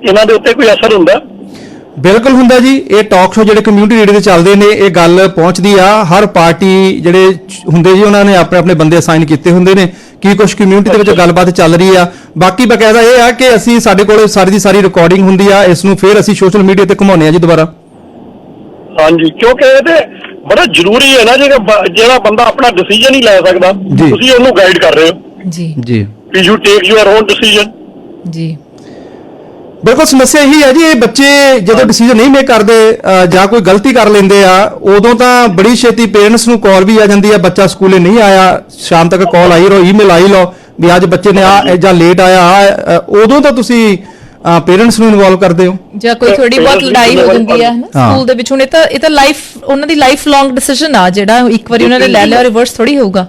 ਇਹਨਾਂ ਦੇ ਉੱਤੇ ਕੋਈ ਅਸਰ ਹੁੰਦਾ? ਬਿਲਕੁਲ ਹੁੰਦਾ ਜੀ। ਇਹ ਟਾਕ ਸ਼ੋਅ ਜਿਹੜੇ ਕਮਿਊਨਿਟੀ ਰੇਡੀਓ ਤੇ ਚੱਲਦੇ ਨੇ, ਇਹ ਗੱਲ ਪਹੁੰਚਦੀ ਆ। ਹਰ ਪਾਰਟੀ ਜਿਹੜੇ ਹੁੰਦੇ ਜੀ ਉਹਨਾਂ ਨੇ ਆਪਣੇ ਬੰਦੇ ਅਸਾਈਨ ਕੀਤੇ ਹੁੰਦੇ ਨੇ ਕਿ ਕੁਝ ਕਮਿਊਨਿਟੀ ਦੇ ਵਿੱਚ ਗੱਲਬਾਤ ਚੱਲ ਰਹੀ ਆ। ਬਾਕੀ ਬਕਾਇਦਾ ਇਹ ਆ ਕਿ ਅਸੀਂ ਸਾਡੇ ਕੋਲ ਸਾਰੀ ਦੀ ਸਾਰੀ ਰਿਕਾਰਡਿੰਗ ਹੁੰਦੀ ਆ, ਇਸ ਨੂੰ ਫਿਰ ਅਸੀਂ ਸੋਸ਼ਲ ਮੀਡੀਆ ਤੇ ਘੁਮਾਉਂਦੇ ਆ ਜੀ ਦੁਬਾਰਾ। ਹਾਂਜੀ, ਕਿਉਂਕਿ ਇਹ ਤੇ ਬੜਾ ਜ਼ਰੂਰੀ ਹੈ ਨਾ, ਜਿਹੜਾ ਬੰਦਾ ਆਪਣਾ ਡਿਸੀਜਨ ਹੀ ਲੈ ਸਕਦਾ, ਤੁਸੀਂ ਉਹਨੂੰ ਗਾਈਡ ਕਰ ਰਹੇ ਹੋ ਜੀ ਜੀ, ਕਿ you take your own decision ਜੀ। ਬਿਲਕੁਲ ਸਮੱਸਿਆ ਇਹੀ ਹੈ ਜੀ, ਇਹ ਬੱਚੇ ਜਦੋਂ ਡਿਸੀਜਨ ਨਹੀਂ ਮੇਕ ਕਰਦੇ ਜਾਂ ਕੋਈ ਗਲਤੀ ਕਰ ਲੈਂਦੇ ਆ, ਉਦੋਂ ਤਾਂ ਬੜੀ ਛੇਤੀ ਪੇਰੈਂਟਸ ਨੂੰ ਕਾਲ ਵੀ ਆ ਜਾਂਦੀ ਆ, ਬੱਚਾ ਸਕੂਲੇ ਨਹੀਂ ਆਇਆ, ਸ਼ਾਮ ਤੱਕ ਕਾਲ ਆਈ ਰਹੋ, ਈਮੇਲ ਆਈ ਲਓ ਵੀ ਅੱਜ ਬੱਚੇ ਨੇ ਆ ਜਾਂ ਲੇਟ ਆਇਆ। ਉਦੋਂ ਤਾਂ ਤੁਸੀਂ ਪੇਰੈਂਟਸ ਨੂੰ ਇਨਵੋਲਵ ਕਰਦੇ ਹੋ ਜਾਂ ਕੋਈ ਥੋੜੀ ਬਹੁਤ ਲੜਾਈ ਹੋ ਜਾਂਦੀ ਹੈ ਸਕੂਲ ਦੇ ਵਿੱਚ। ਹੁਣ ਇਹ ਤਾਂ ਲਾਈਫ ਉਹਨਾਂ ਦੀ ਲਾਈਫ ਲੌਂਗ ਡਿਸੀਜਨ ਆ, ਜਿਹੜਾ ਇੱਕ ਵਾਰੀ ਉਹਨਾਂ ਨੇ ਲੈ ਲਿਆ ਰਿਵਰਸ ਥੋੜੀ ਹੋਊਗਾ,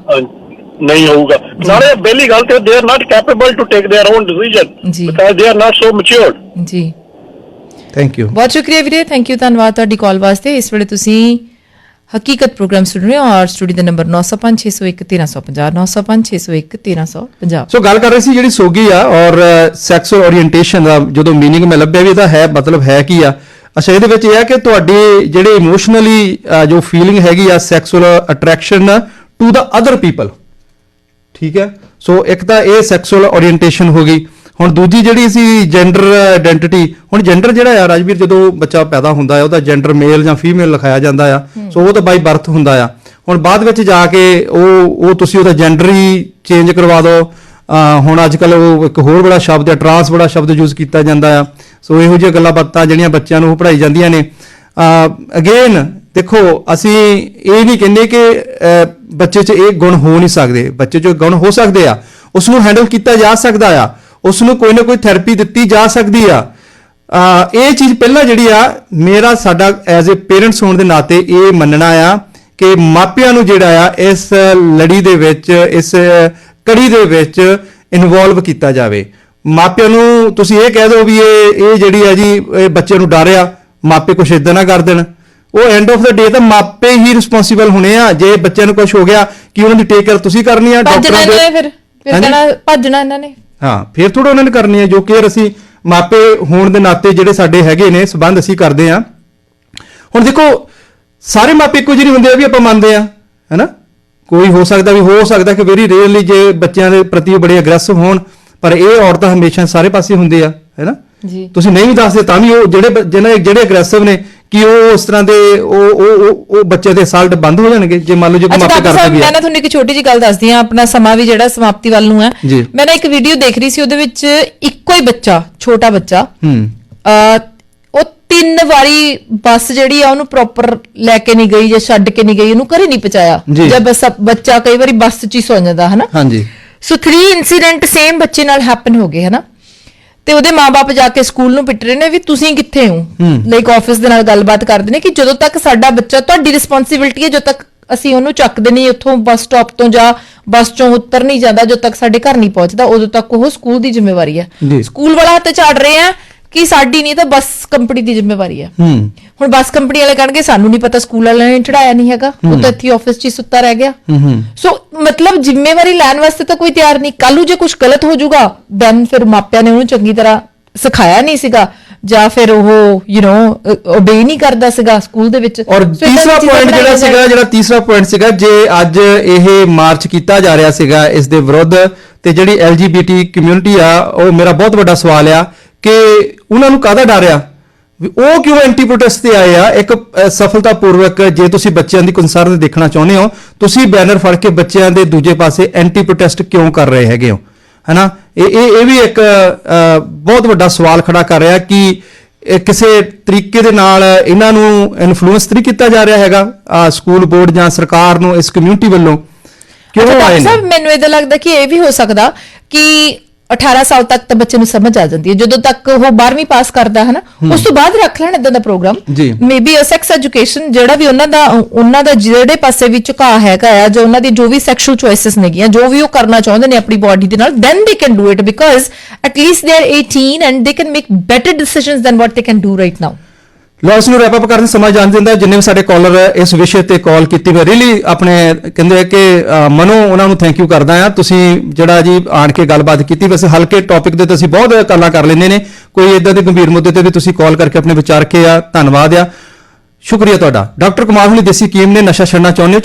ਨਹੀਂ ਹੋਊਗਾ। ਨਾਲੇ ਪਹਿਲੀ ਗੱਲ ਤੇ they are not capable to take their own decision because they are not so matured ਜੀ। ਥੈਂਕ ਯੂ, ਬਹੁਤ ਸ਼ੁਕਰੀਆ ਵੀਰੇ, ਥੈਂਕ ਯੂ, ਧੰਨਵਾਦ ਤੁਹਾਡੀ ਕਾਲ ਵਾਸਤੇ। ਇਸ ਵੇਲੇ ਤੁਸੀਂ ਹਕੀਕਤ ਪ੍ਰੋਗਰਾਮ ਸੁਣ ਰਹੇ ਹੋ ਔਰ ਸਟੂਡੀਓ ਦਾ ਨੰਬਰ 9056011350 9056011350। ਸੋ ਗੱਲ ਕਰ ਰਹੇ ਸੀ ਜਿਹੜੀ ਸੋਗੀ ਆ ਔਰ ਸੈਕਸੁਅਲ ਓਰੀਐਂਟੇਸ਼ਨ ਦਾ ਜਦੋਂ ਮੀਨਿੰਗ ਮੈਂ ਲੱਭਿਆ ਵੀ ਇਹਦਾ ਹੈ ਮਤਲਬ ਹੈ ਕੀ ਆ। ਅੱਛਾ, ਇਹਦੇ ਵਿੱਚ ਇਹ ਹੈ ਕਿ ਤੁਹਾਡੀ ਜਿਹੜੇ ਇਮੋਸ਼ਨਲੀ ਜੋ ਫੀਲਿੰਗ ਹੈਗੀ ਆ sexual attraction to the other people, ਠੀਕ ਹੈ। ਸੋ ਇੱਕ ਤਾਂ ਇਹ ਸੈਕਸੁਅਲ ਓਰੀਐਂਟੇਸ਼ਨ ਹੋ ਗਈ। ਹੁਣ ਦੂਜੀ ਜਿਹੜੀ ਸੀ ਜੈਂਡਰ ਆਇਡੈਂਟੀਟੀ, ਹੁਣ ਜੈਂਡਰ ਜਿਹੜਾ ਆ ਰਾਜਵੀਰ, ਜਦੋਂ ਬੱਚਾ ਪੈਦਾ ਹੁੰਦਾ ਆ ਉਹਦਾ ਜੈਂਡਰ ਮੇਲ ਜਾਂ ਫੀਮੇਲ ਲਿਖਾਇਆ ਜਾਂਦਾ ਆ, ਸੋ ਉਹ ਤਾਂ ਬਾਈ ਬਰਥ ਹੁੰਦਾ ਆ। ਹੁਣ ਬਾਅਦ ਵਿੱਚ ਜਾ ਕੇ ਉਹ ਤੁਸੀਂ ਉਹਦਾ ਜੈਂਡਰ ਹੀ ਚੇਂਜ ਕਰਵਾ ਦਿਓ। ਹੁਣ ਅੱਜ ਕੱਲ ਉਹ ਇੱਕ ਹੋਰ ਬੜਾ ਸ਼ਬਦ ਹੈ, ਟਰਾਂਸ ਬੜਾ ਸ਼ਬਦ ਯੂਜ਼ ਕੀਤਾ ਜਾਂਦਾ ਆ। ਸੋ ਇਹੋ ਜਿਹੀਆਂ ਗੱਲਾਂ ਬਾਤਾਂ ਜਿਹੜੀਆਂ ਬੱਚਿਆਂ ਨੂੰ ਪੜ੍ਹਾਈ ਜਾਂਦੀਆਂ ਨੇ। ਅਗੇਨ ਦੇਖੋ, ਅਸੀਂ ਇਹ ਨਹੀਂ ਕਹਿੰਦੇ ਕਿ ਬੱਚੇ 'ਚ ਇਹ ਗੁਣ ਹੋ ਨਹੀਂ ਸਕਦੇ, ਬੱਚੇ 'ਚ ਗੁਣ ਹੋ ਸਕਦੇ ਆ, ਉਸ ਨੂੰ ਹੈਂਡਲ ਕੀਤਾ ਜਾ ਸਕਦਾ ਆ, ਉਸ ਨੂੰ ਕੋਈ ਨਾ ਕੋਈ ਥੈਰੇਪੀ ਦਿੱਤੀ ਜਾ ਸਕਦੀ ਆ। ਇਹ ਚੀਜ਼ ਪਹਿਲਾਂ ਜਿਹੜੀ ਆ, ਮੇਰਾ ਸਾਡਾ ਐਜ਼ ਅ ਪੇਰੈਂਟਸ ਹੋਣ ਦੇ ਨਾਤੇ ਇਹ ਮੰਨਣਾ ਆ ਕਿ ਮਾਪਿਆਂ ਨੂੰ ਜਿਹੜਾ ਆ ਇਸ ਲੜੀ ਦੇ ਵਿੱਚ, ਇਸ ਕੜੀ ਦੇ ਵਿੱਚ ਇਨਵੋਲਵ ਕੀਤਾ ਜਾਵੇ। ਮਾਪਿਆਂ ਨੂੰ ਤੁਸੀਂ ਇਹ ਕਹਿ ਦਿਓ ਵੀ ਇਹ ਜਿਹੜੀ ਆ ਜੀ, ਇਹ ਬੱਚੇ ਨੂੰ ਡਰ ਆ, ਮਾਪੇ ਕੁਛ ਇਦਾਂ ਨਾ ਕਰ ਦੇਣ, ਉਹ ਐਂਡ ਆਫ ਦਾ ਡੇ ਤਾਂ ਮਾਪੇ ਹੀ ਰਿਸਪੌਂਸਿਬਲ ਹੋਣੇ ਆ। ਜੇ ਬੱਚਿਆਂ ਨੂੰ ਕੁਝ ਹੋ ਗਿਆ ਕਿ ਉਹਨਾਂ ਦੀ ਟੇਕ ਕੇਅਰ ਤੁਸੀਂ ਕਰਨੀ ਆ, ਭੱਜਣਾ ਇਹਨਾਂ ਨੇ, ਫਿਰ ਕਹਿਣਾ ਭੱਜਣਾ ਇਹਨਾਂ ਨੇ, ਹਾਂ ਫਿਰ ਥੋੜਾ ਉਹਨਾਂ ਨੇ ਕਰਨੀ ਹੈ। ਜੋ ਕੇਅਰ ਅਸੀਂ ਮਾਪੇ ਹੋਣ ਦੇ ਨਾਤੇ ਜਿਹੜੇ ਸਾਡੇ ਹੈਗੇ ਨੇ ਸਬੰਧ ਅਸੀਂ ਕਰਦੇ ਆ। ਹੁਣ ਦੇਖੋ, ਸਾਰੇ ਮਾਪੇ ਇੱਕੋ ਜਿਹੇ ਨਹੀਂ ਹੁੰਦੇ, ਵੀ ਆਪਾਂ ਮੰਨਦੇ ਆ, ਹੈਨਾ। ਕੋਈ ਹੋ ਸਕਦਾ ਕਿ ਵੈਰੀ ਰੇਅਰਲੀ ਜੇ ਬੱਚਿਆਂ ਦੇ ਪ੍ਰਤੀ ਬੜੇ ਅਗਰੈਸਿਵ ਹੋਣ, ਪਰ ਇਹ ਔਰਤਾਂ ਹਮੇਸ਼ਾ ਸਾਰੇ ਪਾਸੇ ਹੁੰਦੇ ਆ, ਹੈਨਾ। ਜੀ ਤੁਸੀਂ ਨਹੀਂ ਵੀ ਦੱਸਦੇ ਤਾਂ ਵੀ ਉਹ ਜਿਹੜੇ ਅਗਰੈਸਿਵ ਨੇ, ਕਿ ਉਹ ਉਸ ਤਰ੍ਹਾਂ ਦੇ ਉਹ ਬੱਚੇ ਦੇ ਅਸਾਲਟ ਬੰਦ ਹੋ ਜਾਣਗੇ ਜੇ ਮੰਨ ਲਓ ਜੇ ਕੋਈ ਮਾਪੇ ਕਰਦੇ ਵੀ ਆ। ਮੈਂ ਨਾ ਤੁਹਾਨੂੰ ਇੱਕ ਛੋਟੀ ਜਿਹੀ ਗੱਲ ਦੱਸਦੀ ਆ, ਆਪਣਾ ਸਮਾਂ ਵੀ ਜਿਹੜਾ ਸਮਾਪਤੀ ਵੱਲ ਨੂੰ ਹੈ। ਮੈਂ ਨਾ ਇੱਕ ਵੀਡੀਓ ਦੇਖ ਰਹੀ ਸੀ, ਉਹਦੇ ਵਿੱਚ ਇੱਕੋ ਹੀ ਬੱਚਾ, ਛੋਟਾ ਬੱਚਾ, ਉਹ 3 ਵਾਰੀ ਬੱਸ ਜਿਹੜੀ ਆ ਉਹਨੂੰ ਪ੍ਰੋਪਰ ਲੈ ਕੇ ਨਹੀਂ ਗਈ ਜਾਂ ਛੱਡ ਕੇ ਨਹੀਂ ਗਈ, ਉਹਨੂੰ ਘਰੇ ਨਹੀਂ ਪਹੁੰਚਾਇਆ। ਜਦ ਬੱਚਾ ਕਈ ਵਾਰੀ ਬੱਸ 'ਚ ਹੀ ਸੌਂ ਜਾਂਦਾ, ਹਨਾ। ਹਾਂਜੀ। ਸੋ 3 ਇਨਸੀਡੈਂਟ ਸੇਮ ਬੱਚੇ ਨਾਲ ਹੈਪਨ ਹੋ ਗਏ, ਹਨਾ। ਤੇ ਉਹਦੇ ਮਾਪੇ ਜਾ ਕੇ ਸਕੂਲ ਨੂੰ ਪਿੱਟ ਰਹੇ ਨੇ ਵੀ ਤੁਸੀਂ ਕਿੱਥੇ ਹੋ, ਲਾਈਕ ਆਫਿਸ ਦੇ ਨਾਲ ਗੱਲਬਾਤ ਕਰਦੇ ਨੇ ਕਿ ਜਦੋਂ ਤੱਕ ਸਾਡਾ ਬੱਚਾ, ਤੁਹਾਡੀ ਰਿਸਪੌਂਸਿਬਿਲਟੀ ਹੈ, ਜਦੋਂ ਤੱਕ ਅਸੀਂ ਉਹਨੂੰ ਚੱਕਦੇ ਨਹੀਂ ਉੱਥੋਂ ਬੱਸ ਸਟਾਪ ਤੋਂ ਜਾਂ ਬੱਸ ਚੋਂ ਉਤਰ ਨਹੀਂ ਜਾਂਦਾ, ਜਦੋਂ ਤੱਕ ਸਾਡੇ ਘਰ ਨਹੀਂ ਪਹੁੰਚਦਾ, ਉਦੋਂ ਤੱਕ ਉਹ ਸਕੂਲ ਦੀ ਜ਼ਿੰਮੇਵਾਰੀ ਹੈ। ਸਕੂਲ ਵਾਲਾ ਹੱਥ ਝਾੜ ਰਹੇ ਆ ਕਿ ਸਾਡੀ ਨਹੀਂ ਤਾਂ ਬੱਸ ਕੰਪਨੀ ਦੀ ਜ਼ਿੰਮੇਵਾਰੀ ਹੈ। ਹੁਣ ਬੱਸ ਕੰਪਨੀ ਵਾਲੇ ਕਹਿਣਗੇ ਸਾਨੂੰ ਨਹੀਂ ਪਤਾ, ਸਕੂਲ ਵਾਲਿਆਂ ਨੇ ਚੜਾਇਆ ਨਹੀਂ ਹੈਗਾ, ਉਹ ਤਾਂ ਇੱਥੇ ਆਫਿਸ 'ਚ ਹੀ ਸੁੱਤਾ ਰਹਿ ਗਿਆ। ਸੋ ਮਤਲਬ ਜ਼ਿੰਮੇਵਾਰੀ ਲੈਣ ਵਾਸਤੇ ਤਾਂ ਕੋਈ ਤਿਆਰ ਨਹੀਂ। ਕੱਲ ਨੂੰ ਜੇ ਕੁਝ ਗਲਤ ਹੋ ਜਾਊਗਾ, ਦੈਨ ਫਿਰ ਮਾਪਿਆਂ ਨੇ ਉਹਨੂੰ ਚੰਗੀ ਤਰ੍ਹਾਂ ਸਿਖਾਇਆ ਨਹੀਂ ਸੀਗਾ, ਜਾਂ ਫਿਰ ਉਹ ਓਬੇ ਨਹੀਂ ਕਰਦਾ ਸੀਗਾ ਸਕੂਲ ਦੇ ਵਿੱਚ। ਔਰ ਤੀਸਰਾ ਪੁਆਇੰਟ ਜਿਹੜਾ ਤੀਸਰਾ ਪੁਆਇੰਟ ਸੀਗਾ, ਜੇ ਅੱਜ ਇਹ ਮਾਰਚ ਕੀਤਾ ਜਾ ਰਿਹਾ ਸੀਗਾ ਇਸ ਦੇ ਵਿਰੁੱਧ, ਤੇ ਜਿਹੜੀ LGBT ਕਮਿਊਨਿਟੀ ਆ, ਉਹ ਮੇਰਾ ਬਹੁਤ ਵੱਡਾ ਸਵਾਲ ਆ ਕਿ ਉਹਨਾਂ ਨੂੰ ਕਾਹਦਾ ਡਰ ਆ, ਉਹ ਕਿਉਂ ਐਂਟੀ ਪ੍ਰੋਟੈਸਟ ਤੇ ਆਏ ਆ। ਇੱਕ ਸਫਲਤਾਪੂਰਵਕ, ਜੇ ਤੁਸੀਂ ਬੱਚਿਆਂ ਦੀ ਕੰਸਰਨ ਦੇਖਣਾ ਚਾਹੁੰਦੇ ਹੋ, ਤੁਸੀਂ ਬੈਨਰ ਫੜ ਕੇ ਬੱਚਿਆਂ ਦੇ ਦੂਜੇ ਪਾਸੇ ਐਂਟੀ ਪ੍ਰੋਟੈਸਟ ਕਿਉਂ ਕਰ ਰਹੇ ਹੈਗੇ ਹੋ, ਹੈਨਾ। ਇਹ ਵੀ ਇੱਕ ਬਹੁਤ ਵੱਡਾ ਸਵਾਲ ਖੜਾ ਕਰ ਰਿਹਾ ਕਿ ਕਿਸੇ ਤਰੀਕੇ ਦੇ ਨਾਲ ਇਹਨਾਂ ਨੂੰ ਇਨਫਲੂਐਂਸ ਨਹੀਂ ਕੀਤਾ ਜਾ ਰਿਹਾ ਹੈਗਾ ਸਕੂਲ ਬੋਰਡ ਜਾਂ ਸਰਕਾਰ ਨੂੰ ਇਸ ਕਮਿਊਨਿਟੀ ਵੱਲੋਂ, ਕਿਉਂ ਆਏ ਨੇ? ਮੈਨੂੰ ਇਹਦਾ ਲੱਗਦਾ ਕਿ ਇਹ ਵੀ ਹੋ ਸਕਦਾ ਕਿ 18 ਸਾਲ ਤੱਕ ਤਾਂ ਬੱਚੇ ਨੂੰ ਸਮਝ ਆ ਜਾਂਦੀ ਹੈ, ਜਦੋਂ ਤੱਕ ਉਹ 12ਵੀਂ ਪਾਸ ਕਰਦਾ ਹੈ ਨਾ, ਉਸ ਤੋਂ ਬਾਅਦ ਰੱਖ ਲੈਣ ਇਦਾਂ ਦਾ ਪ੍ਰੋਗਰਾਮ। ਮੇਬੀ ਸੈਕਸ ਐਜੂਕੇਸ਼ਨ ਜਿਹੜਾ ਵੀ ਉਹਨਾਂ ਦਾ ਜਿਹੜੇ ਪਾਸੇ ਵੀ ਝੁਕਾਅ ਹੈਗਾ ਆ, ਜੋ ਉਹਨਾਂ ਦੀ ਜੋ ਵੀ ਸੈਕਸ਼ੂਅਲ ਚੋਇਸਸ ਨੇਗੀਆਂ, ਜੋ ਵੀ ਉਹ ਕਰਨਾ ਚਾਹੁੰਦੇ ਨੇ ਆਪਣੀ ਬਾਡੀ ਦੇ ਨਾਲ, then they can do it because at least they are 18 and they can make better decisions than what they can do right now. Loss ਨੂੰ ਰੈਪ ਅਪ ਕਰਨ ਸਮਾਂ ਜਾਣ ਦਿੰਦਾ। ਜਿੰਨੇ ਵੀ ਸਾਡੇ ਕਾਲਰ ਇਸ ਵਿਸ਼ੇ ਤੇ ਕਾਲ ਕੀਤੀ, ਮੈਂ ਰੀਲੀ ਆਪਣੇ ਕਹਿੰਦੇ ਕਿ ਮਨੋਂ ਉਹਨਾਂ ਨੂੰ ਥੈਂਕ ਯੂ ਕਰਦਾ ਆ। ਤੁਸੀਂ ਜਿਹੜਾ ਜੀ ਆਣ ਕੇ ਗੱਲਬਾਤ ਕੀਤੀ, ਵੈਸੇ ਹਲਕੇ ਟੌਪਿਕ ਦੇ ਤੁਸੀਂ ਬਹੁਤ ਗੱਲਾਂ ਕਰ ਲੈਂਦੇ ਨੇ, ਕੋਈ ਇਦਾਂ ਦੇ ਗੰਭੀਰ ਮੁੱਦੇ ਤੇ ਵੀ ਤੁਸੀਂ ਕਾਲ ਕਰਕੇ ਆਪਣੇ ਵਿਚਾਰ ਰੱਖੇ ਆ, ਧੰਨਵਾਦ ਆ, ਸ਼ੁਕਰੀਆ ਤੁਹਾਡਾ। ਡਾਕਟਰ ਕੁਮਾਰ ਹੁਣੀ ਦੇਸੀ ਹਕੀਮ ਨੇ ਨਸ਼ਾ ਛੱਡਣਾ ਚਾਹੁੰਦੇ ਹੋ